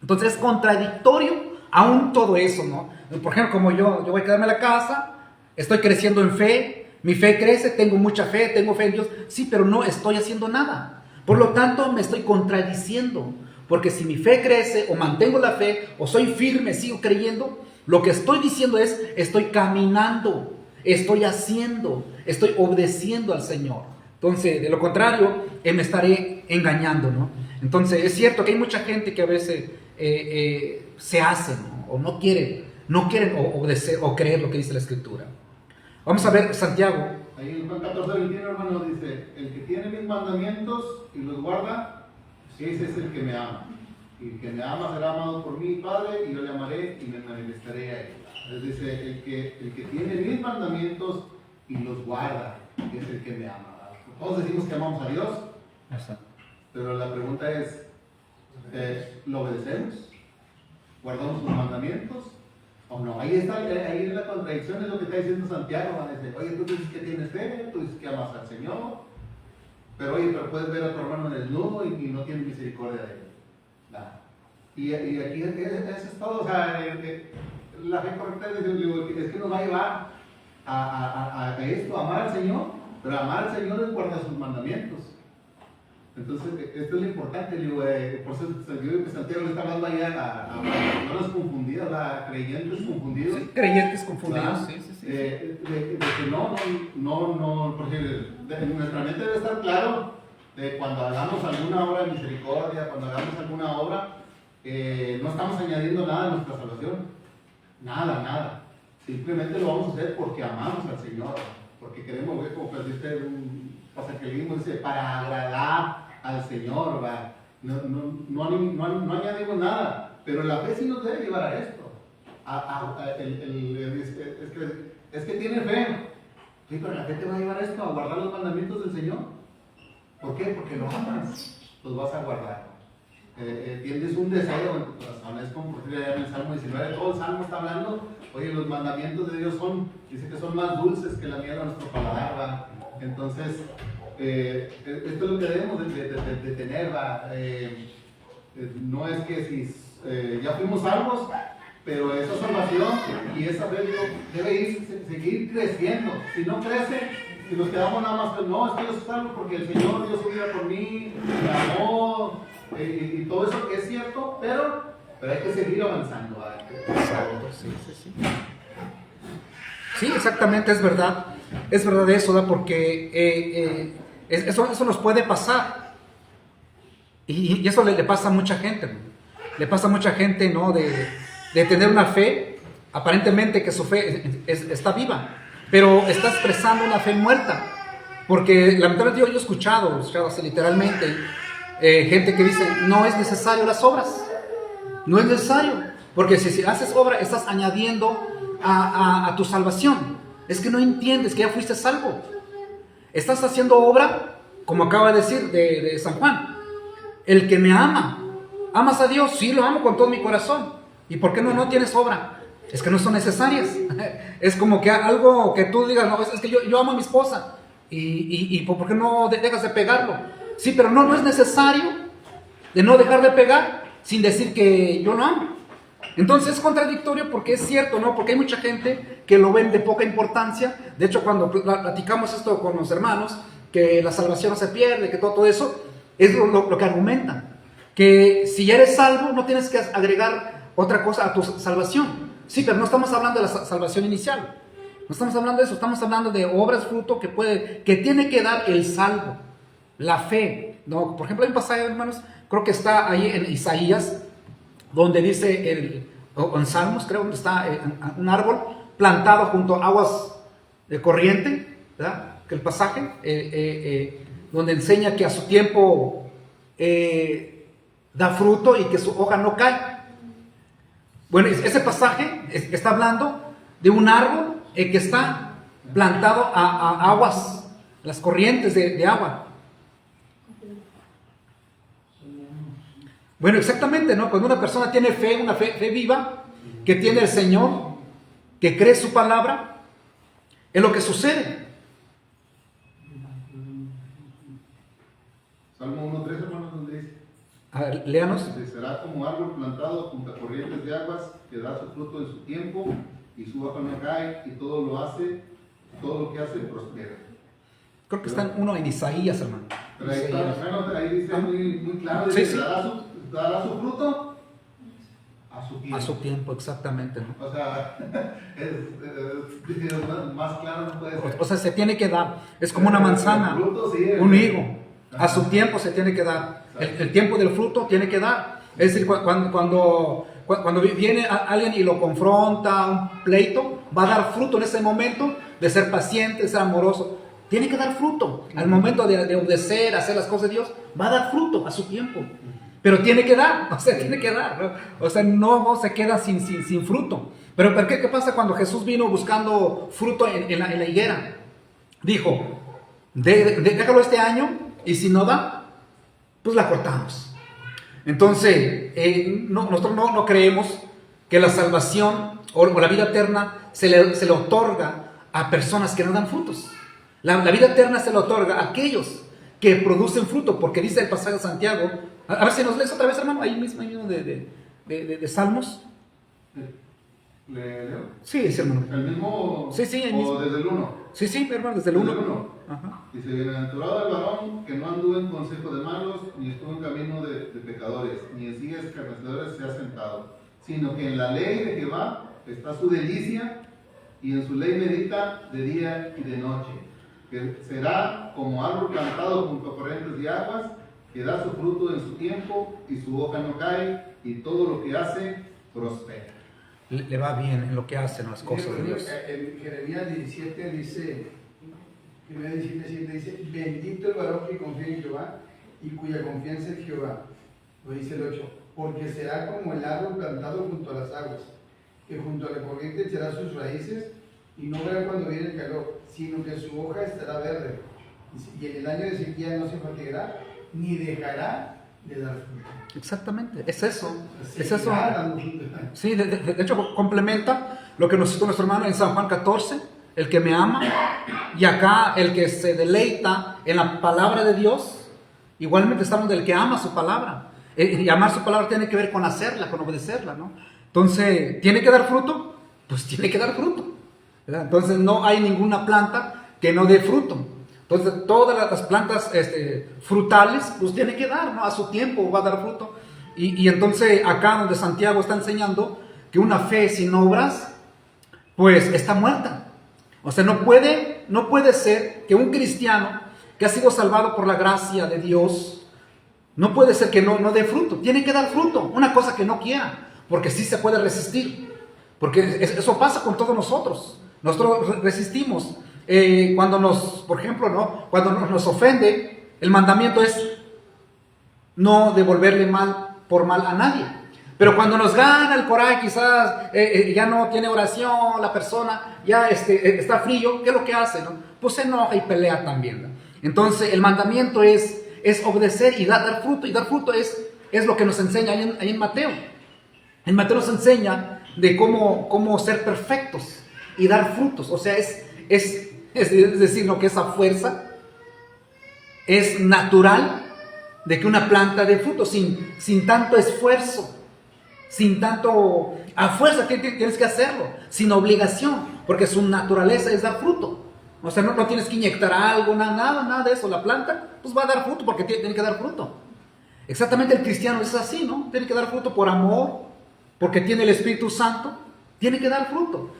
Entonces es contradictorio aún todo eso, ¿no? Por ejemplo, como yo voy a quedarme en la casa, estoy creciendo en fe, mi fe crece, tengo mucha fe, tengo fe en Dios, sí, pero no estoy haciendo nada. Por lo tanto, me estoy contradiciendo, porque si mi fe crece, o mantengo la fe, o soy firme, sigo creyendo, lo que estoy diciendo es, estoy caminando, estoy haciendo, estoy obedeciendo al Señor. Entonces, de lo contrario, me estaré engañando, ¿no? Entonces, es cierto que hay mucha gente que a veces se hace, ¿no? O no quieren obedecer o creer lo que dice la Escritura. Vamos a ver Santiago. Ahí en Juan 14:21, hermano, dice: el que tiene mis mandamientos y los guarda, ese es el que me ama. Y el que me ama será amado por mi Padre, y yo le amaré y me manifestaré a él. Entonces dice: el que tiene mis mandamientos y los guarda, es el que me ama. Todos decimos que amamos a Dios. Exacto. Pero la pregunta es, ¿lo obedecemos? ¿Guardamos sus mandamientos? ¿O no? Ahí está la contradicción, es lo que está diciendo Santiago. Dice: oye, tú dices que tienes fe, tú dices que amas al Señor, pero puedes ver a tu hermano desnudo y no tienes misericordia de él. Nada. Y aquí eso es todo. O sea, la fe correcta es que nos va a llevar a esto, a amar al Señor, pero amar al Señor es guardar sus mandamientos. Entonces, esto es lo importante. Por eso yo digo que Santiago le está hablando ahí a personas confundidas, a creyentes confundidos. Sí, creyentes confundidos, sí. De que no, porque en nuestra mente debe estar claro de cuando hagamos alguna obra de misericordia, cuando hagamos alguna obra, no estamos añadiendo nada a nuestra salvación. Nada. Simplemente lo vamos a hacer porque amamos al Señor, porque queremos ver, como dice un pasaje que leímos, dice, para agradar al Señor, ¿va? No añadimos nada, pero la fe sí nos debe llevar a esto. Es que tiene fe, sí, pero la fe te va a llevar a esto, a guardar los mandamientos del Señor. ¿Por qué? Porque lo amas, los vas a guardar. Tienes un deseo en tu corazón, es como por ejemplo en el Salmo 19, todo el Salmo está hablando, oye, los mandamientos de Dios dice que son más dulces que la miel a nuestro paladar, ¿va? Entonces, esto es lo que debemos de tener, ¿va? No es que si ya fuimos salvos, pero esa salvación y esa fe debe seguir creciendo. Si no crece, si nos quedamos nada más no, es que yo soy salvo porque el Señor dio su vida por mí, me amó, y todo eso es cierto, pero hay que seguir avanzando, ¿va? Exacto, sí. Sí, exactamente, es verdad eso, ¿no? Porque eso nos puede pasar, y eso le pasa a mucha gente, ¿no? Le pasa a mucha gente, ¿no? De tener una fe, aparentemente que su fe está viva, pero está expresando una fe muerta, porque lamentablemente yo he escuchado así literalmente, gente que dice, no es necesario las obras, no es necesario, porque si haces obra estás añadiendo a tu salvación. Es que no entiendes que ya fuiste salvo. Estás haciendo obra, como acaba de decir de San Juan. El que me ama. ¿Amas a Dios? Sí, lo amo con todo mi corazón. ¿Y por qué no tienes obra? Es que no son necesarias. Es como que algo que tú digas, no, es que yo amo a mi esposa. ¿Y por qué no dejas de pegarlo? Sí, pero no es necesario de no dejar de pegar sin decir que yo lo amo. Entonces es contradictorio porque es cierto, ¿no? Porque hay mucha gente que lo ven de poca importancia. De hecho, cuando platicamos esto con los hermanos, que la salvación no se pierde, que todo eso, es lo que argumentan. Que si ya eres salvo, no tienes que agregar otra cosa a tu salvación. Sí, pero no estamos hablando de la salvación inicial. No estamos hablando de eso, estamos hablando de obras fruto que tiene que dar el salvo, la fe. ¿No? Por ejemplo, hay un pasaje, hermanos, creo que está ahí en Isaías, donde dice, o en Salmos, creo, donde está un árbol plantado junto a aguas de corriente, ¿verdad? Que el pasaje, donde enseña que a su tiempo da fruto y que su hoja no cae. Bueno, ese pasaje está hablando de un árbol que está plantado a aguas, las corrientes de agua. Bueno, exactamente, ¿no? Cuando una persona tiene fe, una fe viva, que tiene el Señor, que cree su palabra, es lo que sucede. Salmo 1.3, hermanos, donde dice: A ver, léanos. será como árbol plantado junto a corrientes de aguas, que da su fruto en su tiempo, y su hoja no cae, y todo lo que hace prospera. Creo que está uno en Isaías, hermano. Pero ahí, ahí dice muy claro, dice, Sí, sí. Dará su fruto a su tiempo. A su tiempo, exactamente, ¿no? O sea, más claro no puede ser. O sea, se tiene que dar. Es como una manzana, El fruto, sí, un higo. A su tiempo se tiene que dar. El tiempo del fruto tiene que dar. Es decir, cuando viene alguien y lo confronta, un pleito, va a dar fruto en ese momento de ser paciente, de ser amoroso. Tiene que dar fruto. Al momento de obedecer, hacer las cosas de Dios, va a dar fruto a su tiempo. Pero tiene que dar, o sea, tiene que dar, ¿no? O sea, no se queda sin fruto. Pero ¿qué pasa cuando Jesús vino buscando fruto en la higuera? Dijo, déjalo este año, y si no da, pues la cortamos. Entonces, nosotros no creemos que la salvación o la vida eterna se le otorga a personas que no dan frutos. La vida eterna se le otorga a aquellos que producen fruto, porque dice el pasaje de Santiago. A ver si nos lees otra vez, hermano, ahí mismo de Salmos. ¿Le leo? Sí, sí, hermano. ¿El mismo? Sí, el mismo. ¿O desde el 1? Sí, hermano, desde el 1. Dice: bienaventurado el varón que no anduvo en consejo de malos, ni estuvo en camino de pecadores, ni en sillas escarnecedores se ha sentado, sino que en la ley de Jehová está su delicia, y en su ley medita de día y de noche. Que será como árbol plantado junto a corrientes de aguas, que da su fruto en su tiempo, y su hoja no cae, y todo lo que hace prospera. Le va bien en lo que hacen las cosas de Dios. En Jeremías 17 dice, 17 dice: bendito el varón que confía en Jehová y cuya confianza es Jehová. Lo dice el 8: porque será como el árbol plantado junto a las aguas, que junto a la corriente echará sus raíces, y no verá cuando viene el calor, sino que su hoja estará verde, y en el año de sequía no se fatigará, ni dejará de dar fruto. Exactamente, es eso. Sí, Es eso. claro. Sí, de hecho complementa lo que nos citó nuestro hermano en San Juan 14, el que me ama, y acá el que se deleita en la palabra de Dios. Igualmente estamos del que ama su palabra. Y amar su palabra tiene que ver con hacerla, con obedecerla, ¿no? Entonces, ¿tiene que dar fruto? Pues tiene que dar fruto, ¿verdad? Entonces no hay ninguna planta que no dé fruto. Entonces todas las plantas frutales pues tienen que dar, ¿no? A su tiempo va a dar fruto. Y entonces acá donde Santiago está enseñando que una fe sin obras pues está muerta. O sea, no puede ser que un cristiano que ha sido salvado por la gracia de Dios, no puede ser que no dé fruto. Tiene que dar fruto, una cosa que no quiera, porque sí se puede resistir. Porque eso pasa con todos nosotros. Nosotros resistimos. Cuando por ejemplo, ¿no? Cuando nos ofende, el mandamiento es no devolverle mal por mal a nadie. Pero cuando nos gana el coraje, quizás ya no tiene oración la persona, ya está frío, ¿qué es lo que hace? ¿No? Pues se enoja y pelea también, ¿no? Entonces el mandamiento es obedecer y dar fruto, y dar fruto es lo que nos enseña ahí en Mateo. En Mateo nos enseña de cómo ser perfectos y dar frutos. O sea, es decir, lo que esa fuerza es natural de que una planta dé fruto sin tanto esfuerzo, sin tanto a fuerza que tienes que hacerlo, sin obligación, porque su naturaleza es dar fruto. O sea, no tienes que inyectar algo, nada de eso. La planta pues va a dar fruto porque tiene que dar fruto. Exactamente, el cristiano es así, ¿no? Tiene que dar fruto por amor, porque tiene el Espíritu Santo, tiene que dar fruto.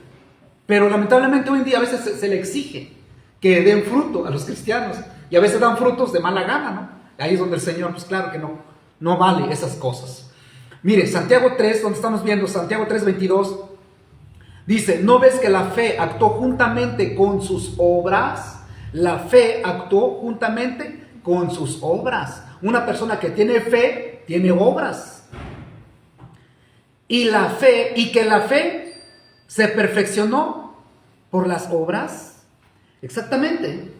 Pero lamentablemente hoy en día a veces se le exige que den fruto a los cristianos, y a veces dan frutos de mala gana, ¿no? Ahí es donde el Señor, pues claro que no vale esas cosas. Mire, Santiago 3, donde estamos viendo, Santiago 3:22, dice, ¿no ves que la fe actuó juntamente con sus obras? La fe actuó juntamente con sus obras. Una persona que tiene fe, tiene obras. Y que la fe se perfeccionó por las obras. Exactamente.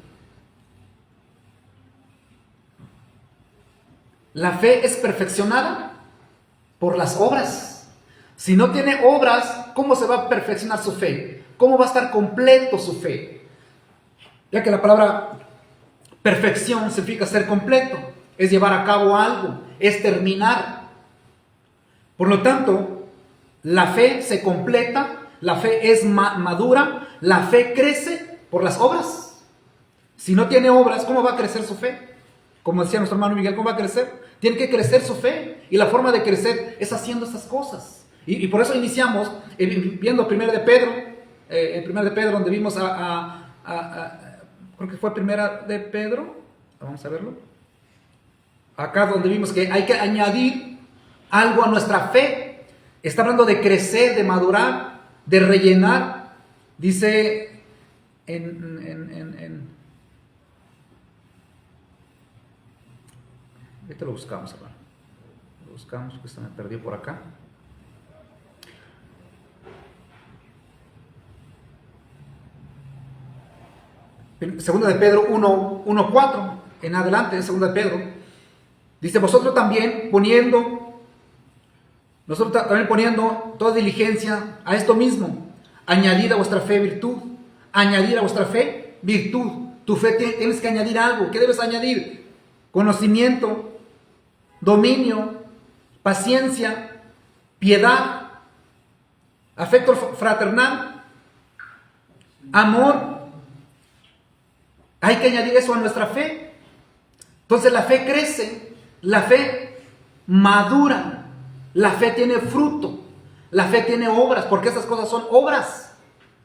La fe es perfeccionada por las obras. Si no tiene obras, ¿cómo se va a perfeccionar su fe? ¿Cómo va a estar completo su fe? Ya que la palabra perfección significa ser completo, es llevar a cabo algo, es terminar. Por lo tanto, la fe se completa, la fe es madura, la fe crece por las obras. Si no tiene obras, ¿cómo va a crecer su fe? Como decía nuestro hermano Miguel, ¿cómo va a crecer? Tiene que crecer su fe, y la forma de crecer es haciendo estas cosas. Y por eso iniciamos viendo 1 de Pedro, en 1 de Pedro, donde vimos creo que fue 1 de Pedro, vamos a verlo. Acá donde vimos que hay que añadir algo a nuestra fe. Está hablando de crecer, de madurar, de rellenar. Dice ahorita lo buscamos, hermano. Lo buscamos, que se me perdió por acá. Segunda de Pedro 1:4 en adelante, segunda de Pedro, dice, nosotros también poniendo toda diligencia a esto mismo, añadid a vuestra fe virtud, añadir a vuestra fe virtud. Tu fe tienes que añadir algo. ¿Qué debes añadir? Conocimiento, dominio, paciencia, piedad, afecto fraternal, amor. Hay que añadir eso a nuestra fe. Entonces la fe crece, la fe madura, la fe tiene fruto, la fe tiene obras, porque estas cosas son obras.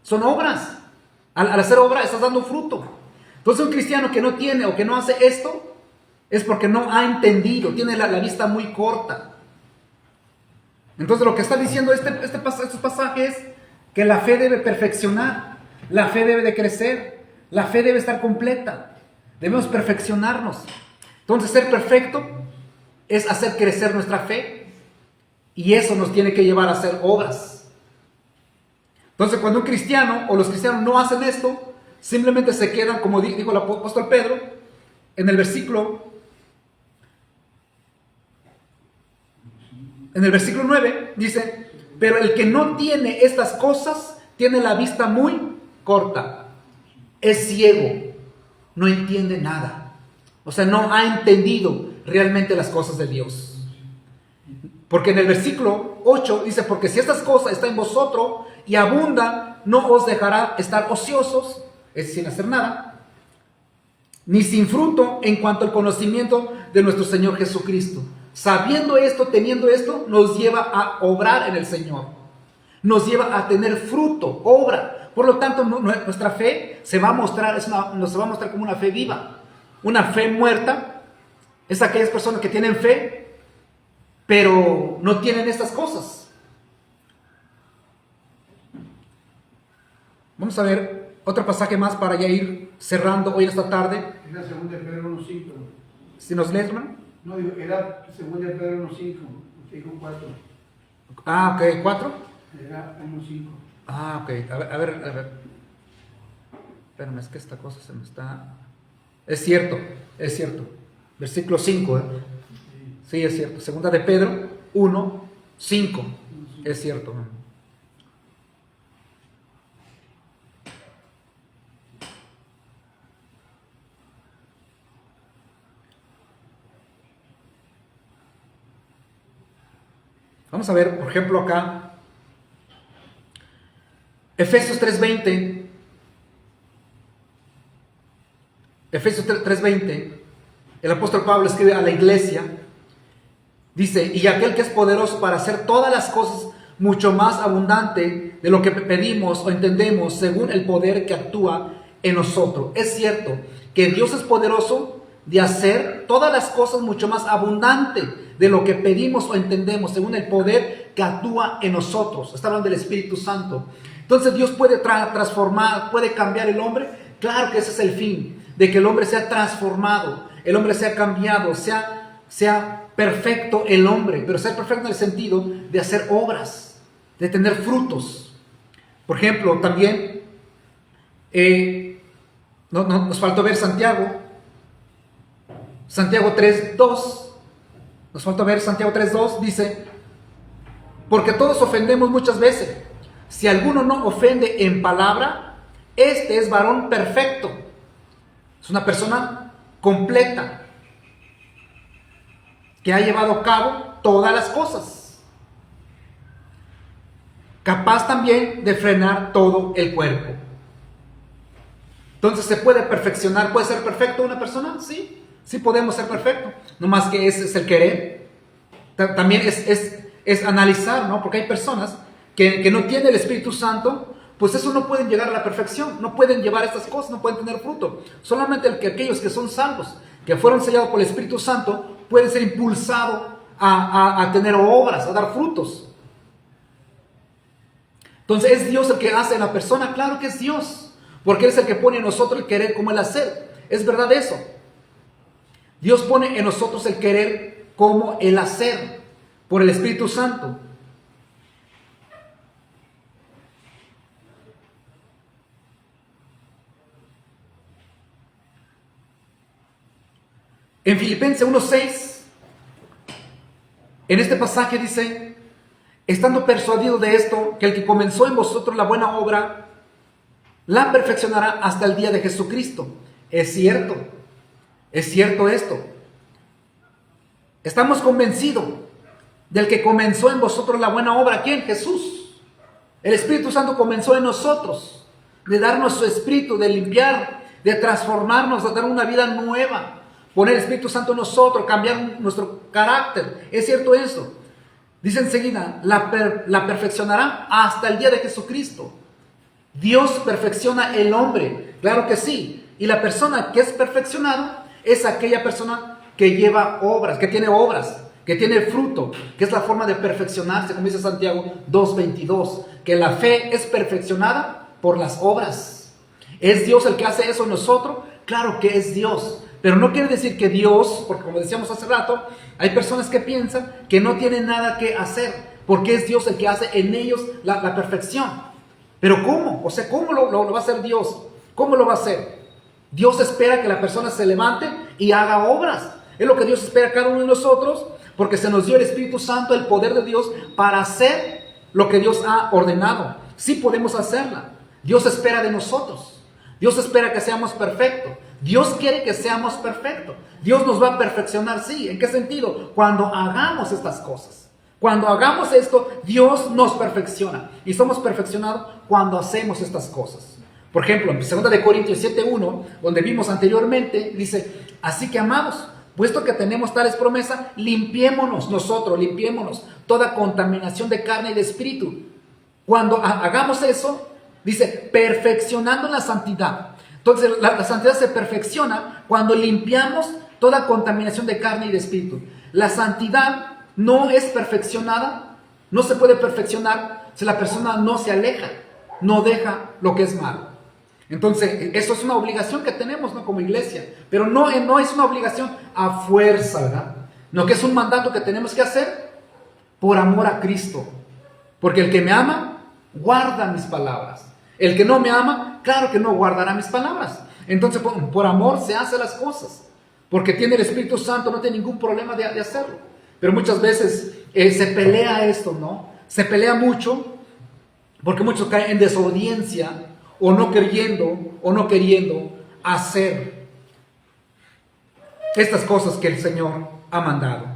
Son obras. Al hacer obra estás dando fruto. Entonces un cristiano que no tiene o que no hace esto es porque no ha entendido, tiene la vista muy corta. Entonces lo que está diciendo estos pasajes es que la fe debe perfeccionar, la fe debe de crecer, la fe debe estar completa, debemos perfeccionarnos. Entonces ser perfecto es hacer crecer nuestra fe, y eso nos tiene que llevar a hacer obras. Entonces cuando un cristiano o los cristianos no hacen esto, simplemente se quedan, como dijo el apóstol Pedro, en el versículo 9, dice, pero el que no tiene estas cosas, tiene la vista muy corta, es ciego, no entiende nada. O sea, no ha entendido realmente las cosas de Dios. Porque en el versículo 8 dice, porque si estas cosas están en vosotros y abundan, no os dejará estar ociosos, es decir, sin hacer nada, ni sin fruto en cuanto al conocimiento de nuestro Señor Jesucristo. Sabiendo esto, teniendo esto, nos lleva a obrar en el Señor. Nos lleva a tener fruto, obra. Por lo tanto, nuestra fe se va a mostrar, nos va a mostrar como una fe viva. Una fe muerta es aquellas personas que tienen fe, pero no tienen estas cosas. Vamos a ver otro pasaje más para ya ir cerrando hoy esta tarde. Es la segunda de Pedro 1:5. Si nos lees, hermano. No, era segunda de Pedro 1:5, 5:4. Ah, ok, 4. Era 1:5. Ah, ok. A ver. Espérame, es que esta cosa se me está... Es cierto. Versículo 5, ¿eh? Sí, es cierto. Segunda de Pedro 1:5. Es cierto. Vamos a ver, por ejemplo, acá, Efesios 3:20. Efesios 3:20, el apóstol Pablo escribe a la iglesia, dice, y aquel que es poderoso para hacer todas las cosas mucho más abundante de lo que pedimos o entendemos según el poder que actúa en nosotros. Es cierto que Dios es poderoso de hacer todas las cosas mucho más abundante de lo que pedimos o entendemos según el poder que actúa en nosotros. Está hablando del Espíritu Santo. Entonces Dios puede transformar, puede cambiar el hombre. Claro que ese es el fin, de que el hombre sea transformado, el hombre sea cambiado, sea perfecto el hombre, pero sea perfecto en el sentido de hacer obras, de tener frutos. Por ejemplo, también nos faltó ver Santiago 3:2. Nos falta ver Santiago 3:2, dice, porque todos ofendemos muchas veces. Si alguno no ofende en palabra, este es varón perfecto. Es una persona completa que ha llevado a cabo todas las cosas. Capaz también de frenar todo el cuerpo. Entonces, ¿se puede perfeccionar? ¿Puede ser perfecto una persona? Sí podemos ser perfectos. No más que ese es el querer. También es analizar, ¿no? Porque hay personas que no tienen el Espíritu Santo, pues eso no pueden llegar a la perfección, no pueden llevar estas cosas, no pueden tener fruto. Solamente aquellos que son salvos, que fueron sellados por el Espíritu Santo, pueden ser impulsados a tener obras, a dar frutos. Entonces, ¿es Dios el que hace en la persona? Claro que es Dios, porque Él es el que pone en nosotros el querer como el hacer. Es verdad eso. Dios pone en nosotros el querer como el hacer por el Espíritu Santo. En Filipenses 1:6, en este pasaje dice, estando persuadido de esto, que el que comenzó en vosotros la buena obra, la perfeccionará hasta el día de Jesucristo. Es cierto esto. Estamos convencidos del que comenzó en vosotros la buena obra. ¿Quién? Jesús. El Espíritu Santo comenzó en nosotros, de darnos su Espíritu, de limpiar, de transformarnos, de dar una vida nueva. Poner el Espíritu Santo en nosotros, cambiar nuestro carácter. Es cierto eso. Dice enseguida, la perfeccionará hasta el día de Jesucristo. Dios perfecciona el hombre, claro que sí. Y la persona que es perfeccionada es aquella persona que lleva obras, que tiene fruto, que es la forma de perfeccionarse, como dice Santiago 2:22, que la fe es perfeccionada por las obras. ¿Es Dios el que hace eso en nosotros? Claro que es Dios. Pero no quiere decir que Dios, porque como decíamos hace rato, hay personas que piensan que no tienen nada que hacer, porque es Dios el que hace en ellos la perfección. Pero ¿cómo? O sea, ¿cómo lo va a hacer Dios? ¿Cómo lo va a hacer? Dios espera que la persona se levante y haga obras. Es lo que Dios espera a cada uno de nosotros, porque se nos dio el Espíritu Santo, el poder de Dios, para hacer lo que Dios ha ordenado. Sí podemos hacerla. Dios espera de nosotros. Dios espera que seamos perfectos. Dios quiere que seamos perfectos. Dios nos va a perfeccionar, sí. ¿En qué sentido? Cuando hagamos estas cosas. Cuando hagamos esto, Dios nos perfecciona. Y somos perfeccionados cuando hacemos estas cosas. Por ejemplo, en 2 Corintios 7:1, donde vimos anteriormente, dice, así que amados, puesto que tenemos tales promesas, limpiémonos toda contaminación de carne y de espíritu. Cuando hagamos eso, dice, perfeccionando la santidad. Entonces, la santidad se perfecciona cuando limpiamos toda contaminación de carne y de espíritu. La santidad no es perfeccionada, no se puede perfeccionar si la persona no se aleja, no deja lo que es malo. Entonces, eso es una obligación que tenemos, ¿no? Como iglesia, pero no es una obligación a fuerza, ¿verdad? No, que es un mandato que tenemos que hacer por amor a Cristo, Porque el que me ama, guarda mis palabras. El que no me ama, claro que no guardará mis palabras. Entonces, por amor se hacen las cosas. Porque tiene el Espíritu Santo, no tiene ningún problema de hacerlo. Pero muchas veces se pelea esto, ¿no? Se pelea mucho porque muchos caen en desobediencia o no queriendo hacer estas cosas que el Señor ha mandado.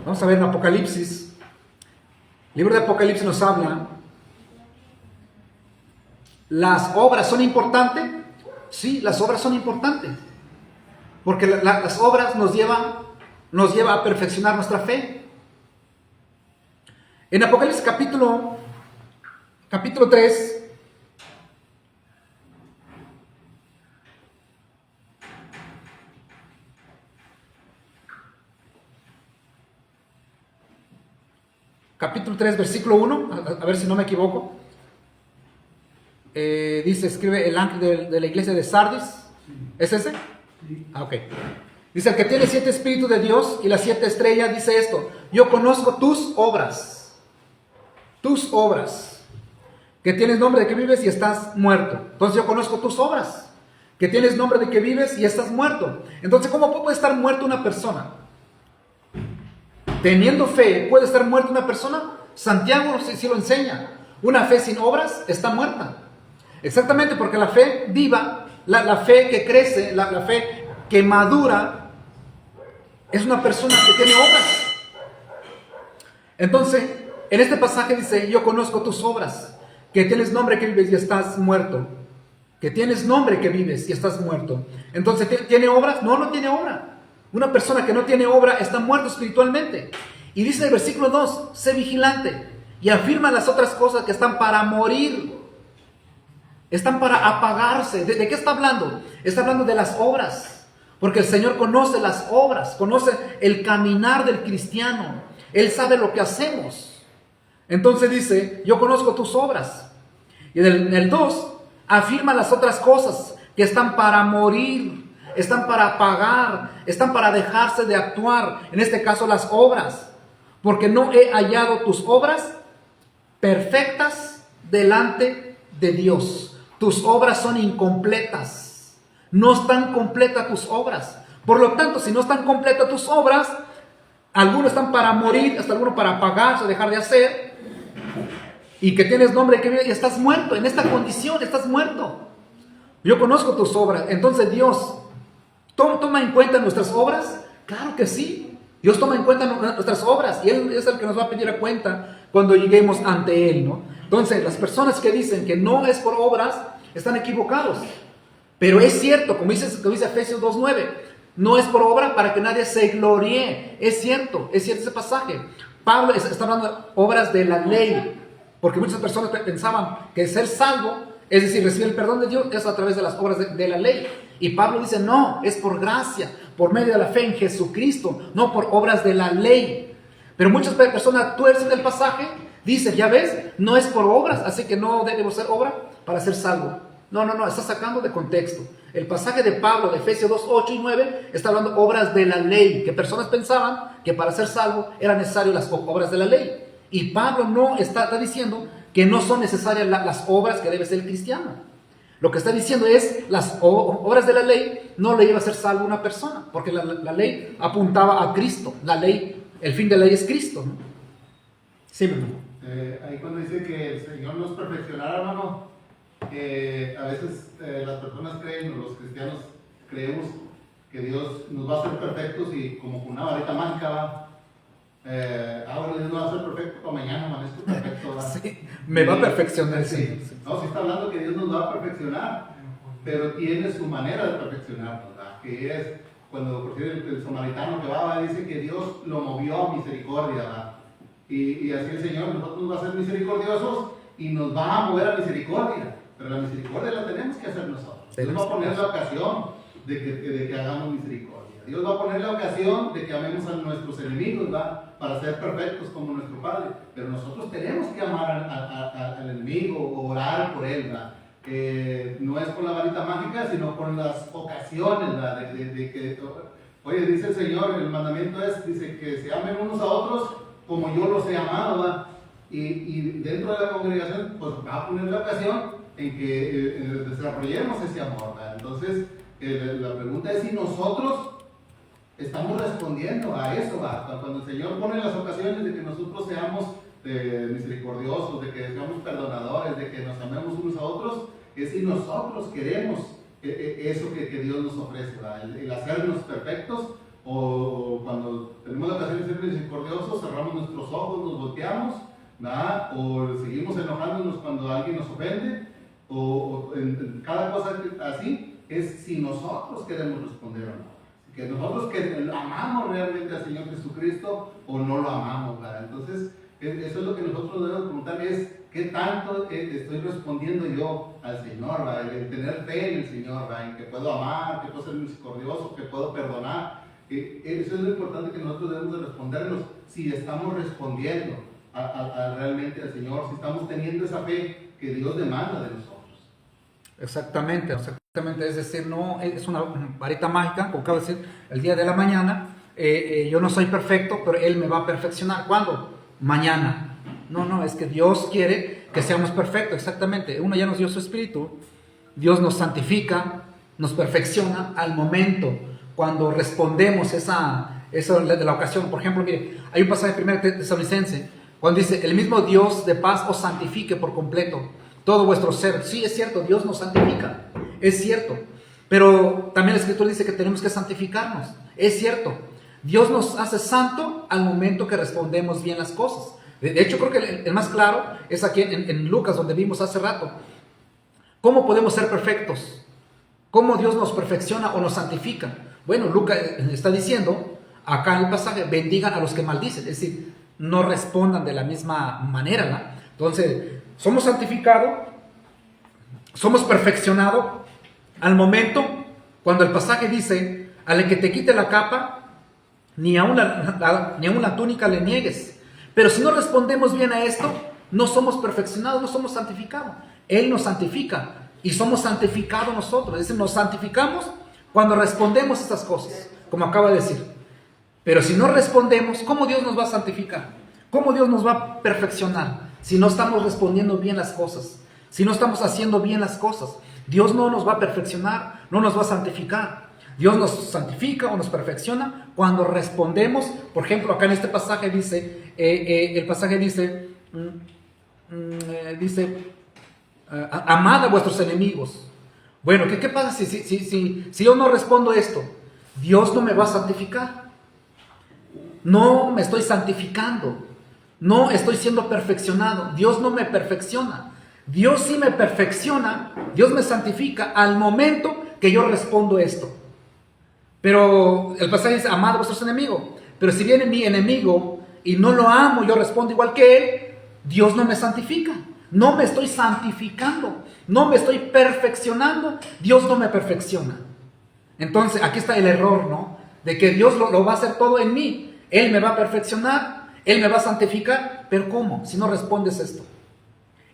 Vamos a ver en Apocalipsis. El libro de Apocalipsis nos habla. ¿Las obras son importantes? Sí, las obras son importantes. Porque las obras nos lleva a perfeccionar nuestra fe. En Apocalipsis capítulo 3. Capítulo 3, versículo 1, a ver si no me equivoco. Dice, escribe el ángel de la iglesia de Sardis. ¿Es ese? Sí. Ok. Dice, el que tiene 7 espíritus de Dios y las 7 estrellas, dice esto: yo conozco tus obras, que tienes nombre de que vives y estás muerto. Entonces yo conozco tus obras, que tienes nombre de que vives y estás muerto. Entonces, ¿cómo puede estar muerta una persona? Teniendo fe, ¿puede estar muerta una persona? Santiago sí lo enseña. Una fe sin obras está muerta. Exactamente, porque la fe viva, la fe que crece, la fe que madura, es una persona que tiene obras. Entonces, en este pasaje dice, yo conozco tus obras, que tienes nombre que vives y estás muerto. Que tienes nombre que vives y estás muerto. Entonces, ¿tiene obras? No, no tiene obra. Una persona que no tiene obra está muerto espiritualmente. Y dice el versículo 2, sé vigilante y afirma las otras cosas que están para morir. Están para apagarse. ¿De qué está hablando? Está hablando de las obras. Porque el Señor conoce las obras, conoce el caminar del cristiano. Él sabe lo que hacemos. Entonces dice, yo conozco tus obras. Y en el 2, afirma las otras cosas que están para morir, están para apagar, están para dejarse de actuar. En este caso las obras. Porque no he hallado tus obras perfectas delante de Dios. Tus obras son incompletas. No están completas tus obras. Por lo tanto, si no están completas tus obras, algunos están para morir, hasta algunos para apagarse, dejar de hacer. Y que tienes nombre que vive y estás muerto. En esta condición estás muerto. Yo conozco tus obras. Entonces Dios toma en cuenta nuestras obras. Claro que sí. Dios toma en cuenta nuestras obras. Y Él es el que nos va a pedir a cuenta cuando lleguemos ante Él, ¿no? Entonces, las personas que dicen que no es por obras están equivocados. Pero es cierto, como dice Efesios 2:9, no es por obra para que nadie se gloríe. Es cierto ese pasaje. Pablo está hablando de obras de la ley, porque muchas personas pensaban que ser salvo, es decir, recibir el perdón de Dios, es a través de las obras de la ley. Y Pablo dice, no, es por gracia, por medio de la fe en Jesucristo, no por obras de la ley. Pero muchas personas tuercen el pasaje, dicen, ya ves, no es por obras, así que no debemos ser obra para ser salvo. No, está sacando de contexto. El pasaje de Pablo de Efesios 2:8 y 9 está hablando de obras de la ley, que personas pensaban que para ser salvo eran necesarias las obras de la ley. Y Pablo no está diciendo que no son necesarias las obras que debe ser el cristiano. Lo que está diciendo es las obras de la ley no le lleva a ser salvo una persona, porque la ley apuntaba a Cristo. La ley, el fin de la ley es Cristo, ¿no? Sí, hermano. Ahí cuando dice que el Señor nos perfeccionará, hermano, a veces las personas creen, o los cristianos creemos que Dios nos va a hacer perfectos y como con una varita mágica va. Ahora Dios no va a ser perfecto para mañana, amanezco perfecto. ¿Va? Sí, me va a perfeccionar. Sí. No, sí está hablando que Dios nos va a perfeccionar, pero tiene su manera de perfeccionarnos, ¿verdad? Que es cuando por ejemplo, el samaritano que va, dice que Dios lo movió a misericordia, ¿verdad? Y así el Señor nosotros nos va a hacer misericordiosos y nos va a mover a misericordia, pero la misericordia la tenemos que hacer nosotros. Dios va a poner la ocasión de que hagamos misericordia. Dios va a poner la ocasión de que amemos a nuestros enemigos, ¿va? Para ser perfectos como nuestro Padre. Pero nosotros tenemos que amar al enemigo, orar por él, ¿va? No es con la varita mágica, sino con las ocasiones, ¿va? De que, oye, dice el Señor, el mandamiento dice que se amen unos a otros como yo los he amado, ¿va? Y dentro de la congregación, pues va a poner la ocasión en que desarrollemos ese amor, ¿va? Entonces, la pregunta es si nosotros estamos respondiendo a eso, ¿va? Cuando el Señor pone las ocasiones de que nosotros seamos misericordiosos, de que seamos perdonadores, de que nos amemos unos a otros, es si nosotros queremos eso que Dios nos ofrece, ¿va? El hacernos perfectos, o cuando tenemos la ocasión de ser misericordiosos, cerramos nuestros ojos, nos volteamos, ¿va? O seguimos enojándonos cuando alguien nos ofende, o en cada cosa así, es si nosotros queremos responder o no. Que nosotros amamos realmente al Señor Jesucristo o no lo amamos, ¿verdad? Entonces, eso es lo que nosotros debemos preguntar, es qué tanto estoy respondiendo yo al Señor, ¿verdad? El tener fe en el Señor, ¿verdad? En que puedo amar, que puedo ser misericordioso, que puedo perdonar. Eso es lo importante que nosotros debemos de respondernos, si estamos respondiendo realmente al Señor, si estamos teniendo esa fe que Dios demanda de nosotros. Exactamente, es decir, no es una varita mágica, como acabo de decir, el día de la mañana, yo no soy perfecto, pero Él me va a perfeccionar. ¿Cuándo? Mañana. No, es que Dios quiere que seamos perfectos, exactamente. Uno ya nos dio su espíritu, Dios nos santifica, nos perfecciona al momento, cuando respondemos eso de la ocasión. Por ejemplo, mire, hay un pasaje de 1 Tesalonicenses, cuando dice, el mismo Dios de paz os santifique por completo todo vuestro ser. Sí, es cierto, Dios nos santifica, es cierto, pero también la Escritura dice que tenemos que santificarnos, es cierto. Dios nos hace santo al momento que respondemos bien las cosas. De hecho, creo que el más claro es aquí en Lucas, donde vimos hace rato. ¿Cómo podemos ser perfectos? ¿Cómo Dios nos perfecciona o nos santifica? Bueno, Lucas está diciendo, acá en el pasaje, bendigan a los que maldicen, es decir, no respondan de la misma manera, ¿no? Entonces, somos santificados, somos perfeccionados al momento cuando el pasaje dice, al que te quite la capa, ni aun la túnica le niegues. Pero si no respondemos bien a esto, no somos perfeccionados, no somos santificados. Él nos santifica y somos santificados nosotros. Es decir, nos santificamos cuando respondemos estas cosas, como acaba de decir. Pero si no respondemos, ¿cómo Dios nos va a santificar? ¿Cómo Dios nos va a perfeccionar? Si no estamos respondiendo bien las cosas, si no estamos haciendo bien las cosas, Dios no nos va a perfeccionar, no nos va a santificar. Dios nos santifica o nos perfecciona cuando respondemos. Por ejemplo, acá en este pasaje dice, amad a vuestros enemigos. Bueno, ¿qué pasa si yo no respondo esto? Dios no me va a santificar. No me estoy santificando. No estoy siendo perfeccionado. Dios no me perfecciona. Dios sí me perfecciona. Dios me santifica al momento que yo respondo esto. Pero el pasaje dice, amad a vuestros enemigos. Pero si viene mi enemigo y no lo amo, yo respondo igual que él, Dios no me santifica. No me estoy santificando. No me estoy perfeccionando. Dios no me perfecciona. Entonces, aquí está el error, ¿no? De que Dios lo va a hacer todo en mí. Él me va a perfeccionar. Él me va a santificar, pero ¿cómo? Si no respondes esto.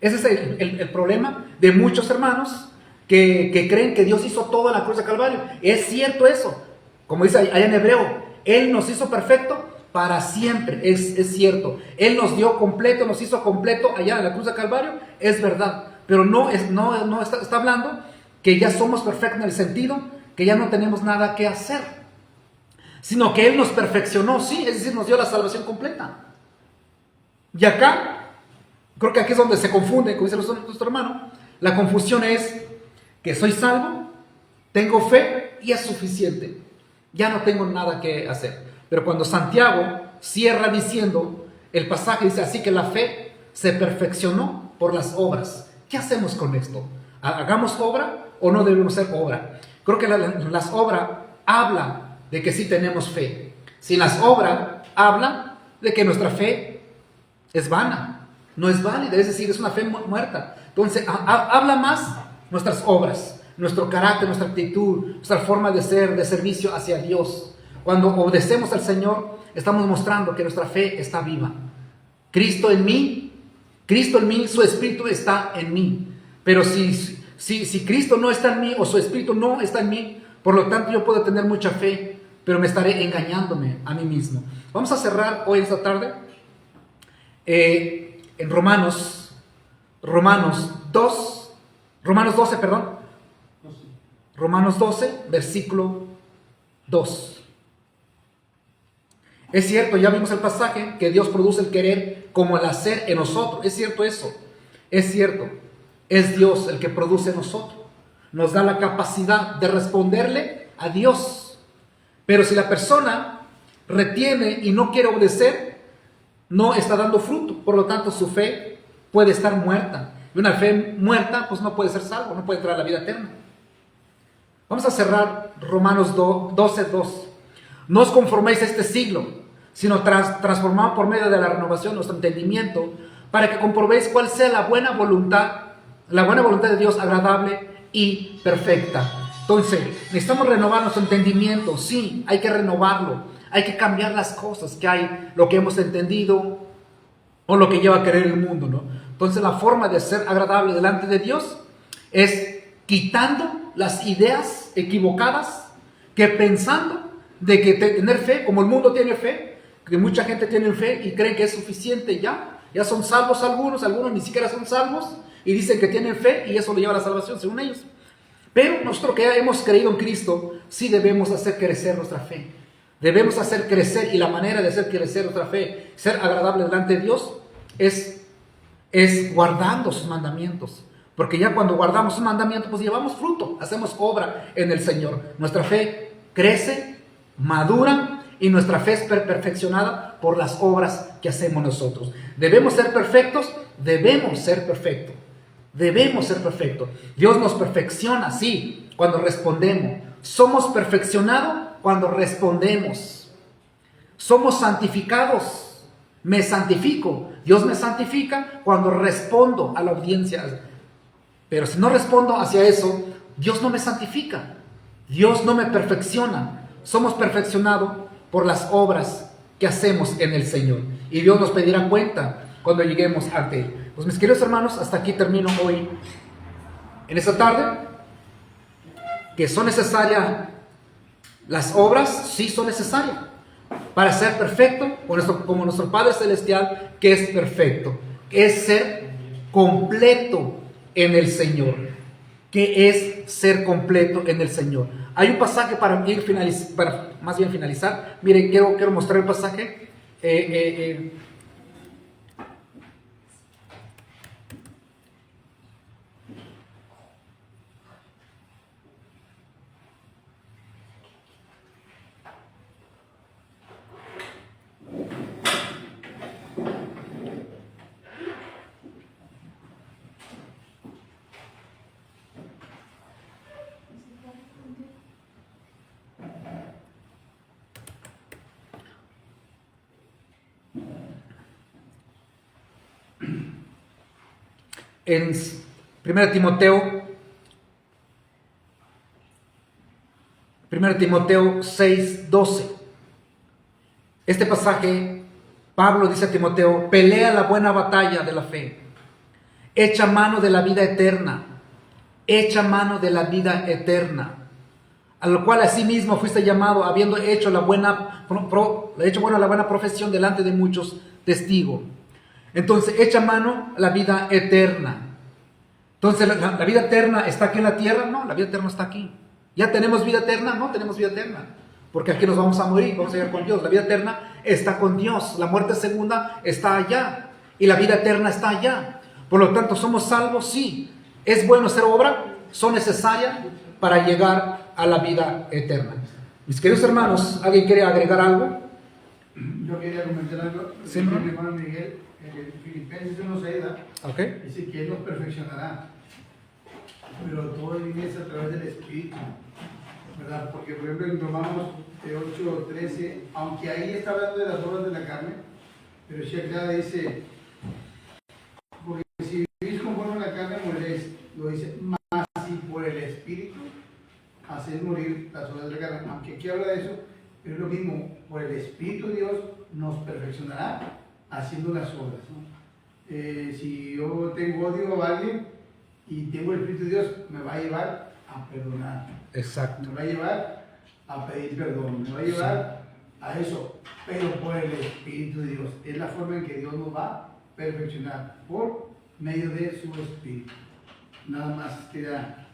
Ese es el problema de muchos hermanos que creen que Dios hizo todo en la cruz de Calvario. Es cierto eso. Como dice allá en Hebreo, Él nos hizo perfecto para siempre. Es cierto. Él nos dio completo, nos hizo completo allá en la cruz de Calvario. Es verdad. Pero no está hablando que ya somos perfectos en el sentido que ya no tenemos nada que hacer. Sino que Él nos perfeccionó, sí, es decir, nos dio la salvación completa. Y acá, creo que aquí es donde se confunde, como dice nuestro hermano, la confusión es que soy salvo, tengo fe y es suficiente. Ya no tengo nada que hacer. Pero cuando Santiago cierra diciendo, el pasaje dice, así que la fe se perfeccionó por las obras. ¿Qué hacemos con esto? ¿Hagamos obra o no debemos hacer obra? Creo que las obras hablan de que sí tenemos fe. Si las obras hablan de que nuestra fe es vana, no es válida, es decir, es una fe muerta. Entonces, habla más nuestras obras, nuestro carácter, nuestra actitud, nuestra forma de ser, de servicio hacia Dios. Cuando obedecemos al Señor, estamos mostrando que nuestra fe está viva. Cristo en mí, su Espíritu está en mí. Pero si Cristo no está en mí o su Espíritu no está en mí, por lo tanto yo puedo tener mucha fe, pero me estaré engañándome a mí mismo. Vamos a cerrar hoy esta tarde en Romanos 12, versículo 2. Es cierto, ya vimos el pasaje, que Dios produce el querer como el hacer en nosotros. Es cierto eso, es cierto. Es Dios el que produce en nosotros. Nos da la capacidad de responderle a Dios. Pero si la persona retiene y no quiere obedecer, no está dando fruto. Por lo tanto, su fe puede estar muerta. Y una fe muerta, pues no puede ser salvo, no puede entrar a la vida eterna. Vamos a cerrar Romanos 12:2. No os conforméis a este siglo, sino transformaos por medio de la renovación de nuestro entendimiento, para que comprobéis cuál sea la buena voluntad de Dios, agradable y perfecta. Entonces, necesitamos renovar nuestro entendimiento. Sí, hay que renovarlo. Hay que cambiar las cosas que hay, lo que hemos entendido o lo que lleva a querer el mundo, ¿no? Entonces, la forma de ser agradable delante de Dios es quitando las ideas equivocadas, que pensando de que tener fe, como el mundo tiene fe, que mucha gente tiene fe y creen que es suficiente ya son salvos algunos ni siquiera son salvos y dicen que tienen fe y eso lo lleva a la salvación según ellos. Pero nosotros que hemos creído en Cristo, sí debemos hacer crecer nuestra fe. Debemos hacer crecer, y la manera de hacer crecer nuestra fe, ser agradable delante de Dios, es guardando sus mandamientos. Porque ya cuando guardamos sus mandamientos, pues llevamos fruto, hacemos obra en el Señor. Nuestra fe crece, madura, y nuestra fe es perfeccionada por las obras que hacemos nosotros. Debemos ser perfectos, debemos ser perfectos. Dios nos perfecciona, sí, cuando respondemos. Somos perfeccionados cuando respondemos. Somos santificados. Me santifico. Dios me santifica cuando respondo a la audiencia. Pero si no respondo hacia eso, Dios no me santifica. Dios no me perfecciona. Somos perfeccionados por las obras que hacemos en el Señor. Y Dios nos pedirá cuenta cuando lleguemos ante Él. Pues mis queridos hermanos, hasta aquí termino hoy, en esta tarde, que son necesarias las obras, sí son necesarias, para ser perfecto, como nuestro Padre Celestial, que es perfecto, que es ser completo en el Señor, que es ser completo en el Señor. Hay un pasaje para finalizar. Miren, quiero mostrar el pasaje. En 1 Timoteo 6:12. Este pasaje, Pablo dice a Timoteo: pelea la buena batalla de la fe, echa mano de la vida eterna, a lo cual asimismo fuiste llamado, habiendo hecho la buena profesión delante de muchos testigos. Entonces, echa mano a la vida eterna. Entonces, ¿la vida eterna está aquí en la tierra? No, la vida eterna está aquí. ¿Ya tenemos vida eterna? No tenemos vida eterna, porque aquí nos vamos a morir, vamos a llegar con Dios. La vida eterna está con Dios. La muerte segunda está allá, y la vida eterna está allá. Por lo tanto, ¿somos salvos? Sí. ¿Es bueno hacer obra? Son necesarias para llegar a la vida eterna. Mis queridos hermanos, ¿alguien quiere agregar algo? Yo quería comentar algo. Sí, mi hermano Miguel, Filipenses 1:6, Okay. dice que Él nos perfeccionará, pero todo viene a través del Espíritu, ¿verdad? Porque, por ejemplo, en Romanos 8:13, aunque ahí está hablando de las obras de la carne, pero sí acá dice, porque si vivís conforme a la carne, moriréis. Lo dice, más si por el Espíritu hacéis morir las obras de la carne. Aunque aquí habla de eso, Pero es lo mismo, por el Espíritu de Dios nos perfeccionará haciendo las obras, ¿no? Si yo tengo odio a alguien y tengo el Espíritu de Dios, me va a llevar a perdonar. Exacto. Me va a llevar a pedir perdón, me va a llevar a eso, pero por el Espíritu de Dios. Es la forma en que Dios nos va a perfeccionar, por medio de su Espíritu. Nada más queda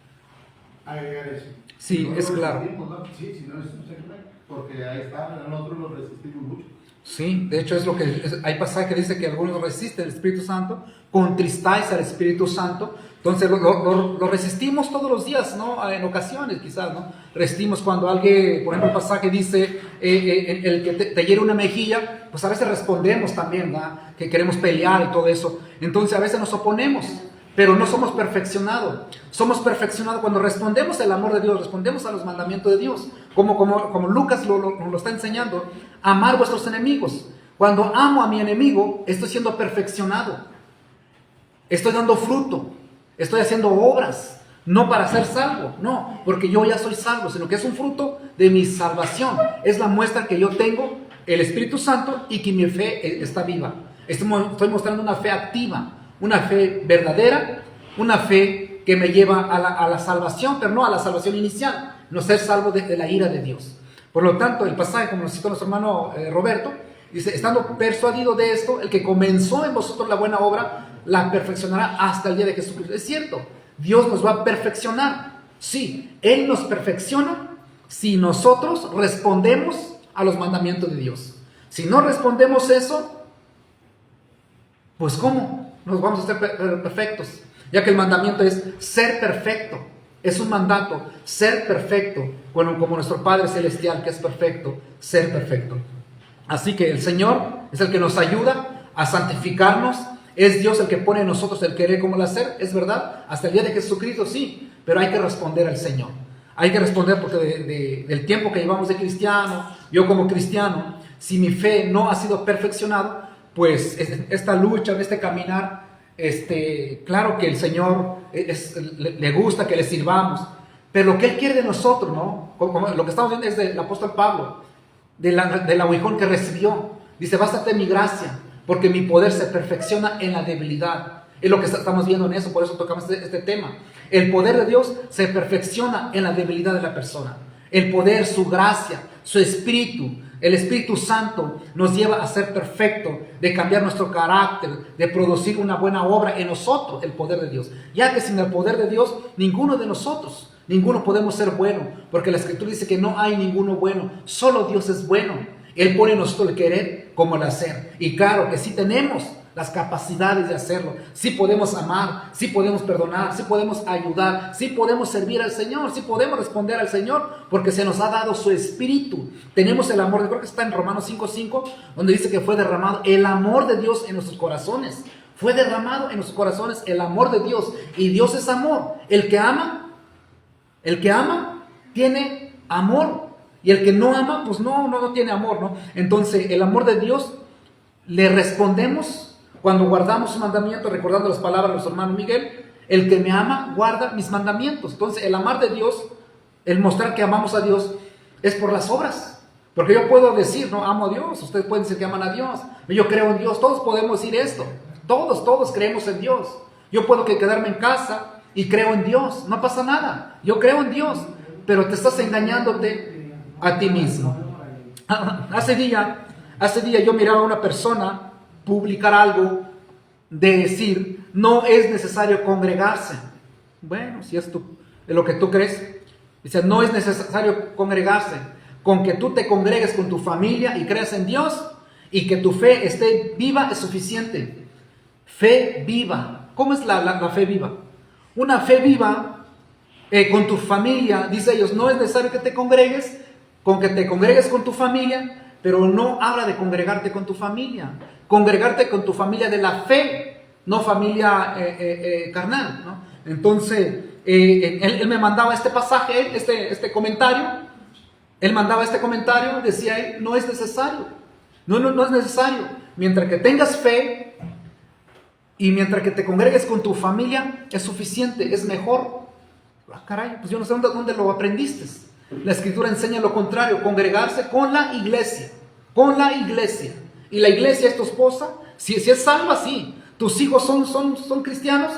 agregar eso. Sí, No es lo claro. resistimos, ¿no? Sí, si no es un secreto. Porque ahí está, nosotros lo resistimos mucho. Sí, de hecho es lo que hay pasaje que dice que algunos resisten el Espíritu Santo, contristáis al Espíritu Santo, entonces lo resistimos todos los días, ¿no? En ocasiones quizás, ¿no? Resistimos cuando alguien, por ejemplo el pasaje dice, el que te hiere una mejilla, pues a veces respondemos también, ¿verdad? Que queremos pelear y todo eso, entonces a veces nos oponemos, pero no somos perfeccionados. Somos perfeccionados cuando respondemos al amor de Dios, respondemos a los mandamientos de Dios. Como Lucas nos lo está enseñando, amar a vuestros enemigos. Cuando amo a mi enemigo, estoy siendo perfeccionado. Estoy dando fruto. Estoy haciendo obras. No para ser salvo, no, porque yo ya soy salvo, sino que es un fruto de mi salvación. Es la muestra que yo tengo el Espíritu Santo y que mi fe está viva. Estoy mostrando una fe activa. Una fe verdadera, una fe que me lleva a la salvación, pero no a la salvación inicial, no ser salvo de la ira de Dios. Por lo tanto, el pasaje, como nos citó nuestro hermano Roberto, dice, estando persuadido de esto, el que comenzó en vosotros la buena obra, la perfeccionará hasta el día de Jesucristo. Es cierto, Dios nos va a perfeccionar. Sí, Él nos perfecciona si nosotros respondemos a los mandamientos de Dios. Si no respondemos eso, pues ¿cómo nos vamos a hacer perfectos? Ya que el mandamiento es ser perfecto. Es un mandato, ser perfecto. Bueno, como nuestro Padre Celestial que es perfecto, ser perfecto. Así que el Señor es el que nos ayuda a santificarnos. Es Dios el que pone en nosotros el querer como el hacer, es verdad. Hasta el día de Jesucristo sí, pero hay que responder al Señor. Hay que responder porque del tiempo que llevamos de cristiano, yo como cristiano, si mi fe no ha sido perfeccionada, pues esta lucha, este caminar, claro que el Señor le gusta que le sirvamos, pero lo que Él quiere de nosotros, ¿no? Como lo que estamos viendo es del apóstol Pablo, del aguijón que recibió. Dice, bástate mi gracia, porque mi poder se perfecciona en la debilidad. Es lo que estamos viendo en eso, por eso tocamos este tema. El poder de Dios se perfecciona en la debilidad de la persona. El poder, su gracia, su espíritu, el Espíritu Santo nos lleva a ser perfecto, de cambiar nuestro carácter, de producir una buena obra en nosotros, el poder de Dios. Ya que sin el poder de Dios, ninguno de nosotros, ninguno podemos ser bueno, porque la Escritura dice que no hay ninguno bueno, solo Dios es bueno. Él pone en nosotros el querer como el hacer. Y claro que sí tenemos las capacidades de hacerlo. Sí podemos amar, sí podemos perdonar, sí podemos ayudar, sí podemos servir al Señor, sí podemos responder al Señor, porque se nos ha dado su Espíritu. Tenemos el amor, creo que está en Romanos 5:5, donde dice que fue derramado el amor de Dios en nuestros corazones. Fue derramado en nuestros corazones el amor de Dios. Y Dios es amor. El que ama tiene amor. Y el que no ama, pues no tiene amor, ¿no? Entonces, el amor de Dios le respondemos cuando guardamos su mandamiento, recordando las palabras de nuestro hermano Miguel. El que me ama, guarda mis mandamientos. Entonces, el amar de Dios, el mostrar que amamos a Dios, es por las obras. Porque yo puedo decir, no, amo a Dios. Ustedes pueden decir que aman a Dios. Yo creo en Dios. Todos podemos decir esto. Todos creemos en Dios. Yo puedo quedarme en casa y creo en Dios. No pasa nada. Yo creo en Dios. Pero te estás engañándote a ti mismo. Hace día yo miraba a una persona publicar algo de decir, no es necesario congregarse. Bueno, si es lo que tú crees. Dice, no es necesario congregarse. Con que tú te congregues con tu familia y creas en Dios y que tu fe esté viva es suficiente. Fe viva. ¿Cómo es la fe viva? Una fe viva con tu familia, dice ellos, no es necesario que te congregues, con que te congregues con tu familia, pero no habla de congregarte con tu familia. Congregarte con tu familia de la fe, no familia carnal, ¿no? Entonces, él me mandaba este pasaje, este comentario. Él mandaba este comentario, decía él, no es necesario. No es necesario. Mientras que tengas fe y mientras que te congregues con tu familia, es suficiente, es mejor. Ah, caray, pues yo no sé dónde lo aprendiste. La Escritura enseña lo contrario, congregarse con la iglesia, con la iglesia. Y la iglesia es tu esposa, si es salva, sí. Tus hijos son cristianos,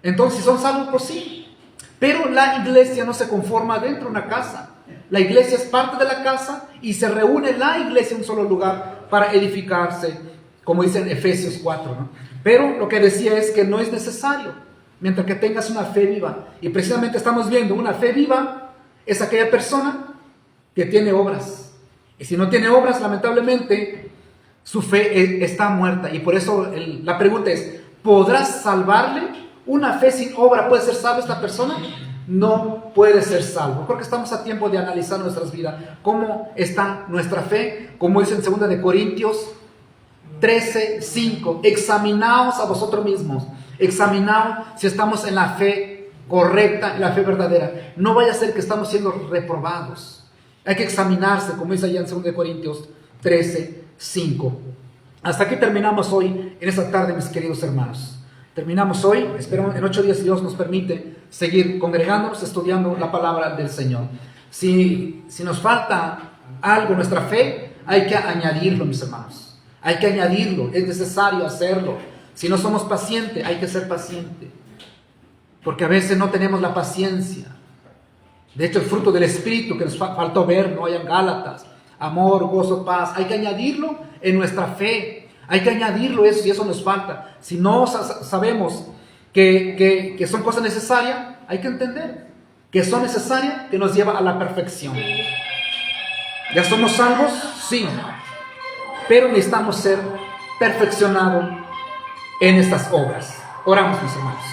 entonces si son salvos, pues sí. Pero la iglesia no se conforma dentro de una casa. La iglesia es parte de la casa y se reúne la iglesia en un solo lugar para edificarse, como dice en Efesios 4, ¿no? Pero lo que decía es que no es necesario, mientras que tengas una fe viva. Y precisamente estamos viendo, una fe viva es aquella persona que tiene obras. Y si no tiene obras, lamentablemente, su fe está muerta. Y por eso la pregunta es, ¿podrás salvarle? ¿Una fe sin obra puede ser salva esta persona? No puede ser salvo. Creo que estamos a tiempo de analizar nuestras vidas. ¿Cómo está nuestra fe? Como dice en 2 de Corintios 13:5, examinaos a vosotros mismos, examinaos si estamos en la fe correcta, en la fe verdadera. No vaya a ser que estamos siendo reprobados. Hay que examinarse, como dice allá en 2 de Corintios 13:5. Hasta aquí terminamos hoy, en esta tarde, mis queridos hermanos. Terminamos hoy, espero en 8 días, si Dios nos permite, seguir congregándonos, estudiando la palabra del Señor. Si nos falta algo en nuestra fe, hay que añadirlo, mis hermanos. Hay que añadirlo, es necesario hacerlo. Si no somos pacientes, hay que ser pacientes. Porque a veces no tenemos la paciencia. De hecho, el fruto del Espíritu que nos faltó ver, no hay en Gálatas, amor, gozo, paz, hay que añadirlo en nuestra fe. Hay que añadirlo eso, y eso nos falta. Si no sabemos que son cosas necesarias, hay que entender que son necesarias, que nos lleva a la perfección. ¿Ya somos salvos? Sí. Pero necesitamos ser perfeccionados en estas obras. Oramos, mis hermanos.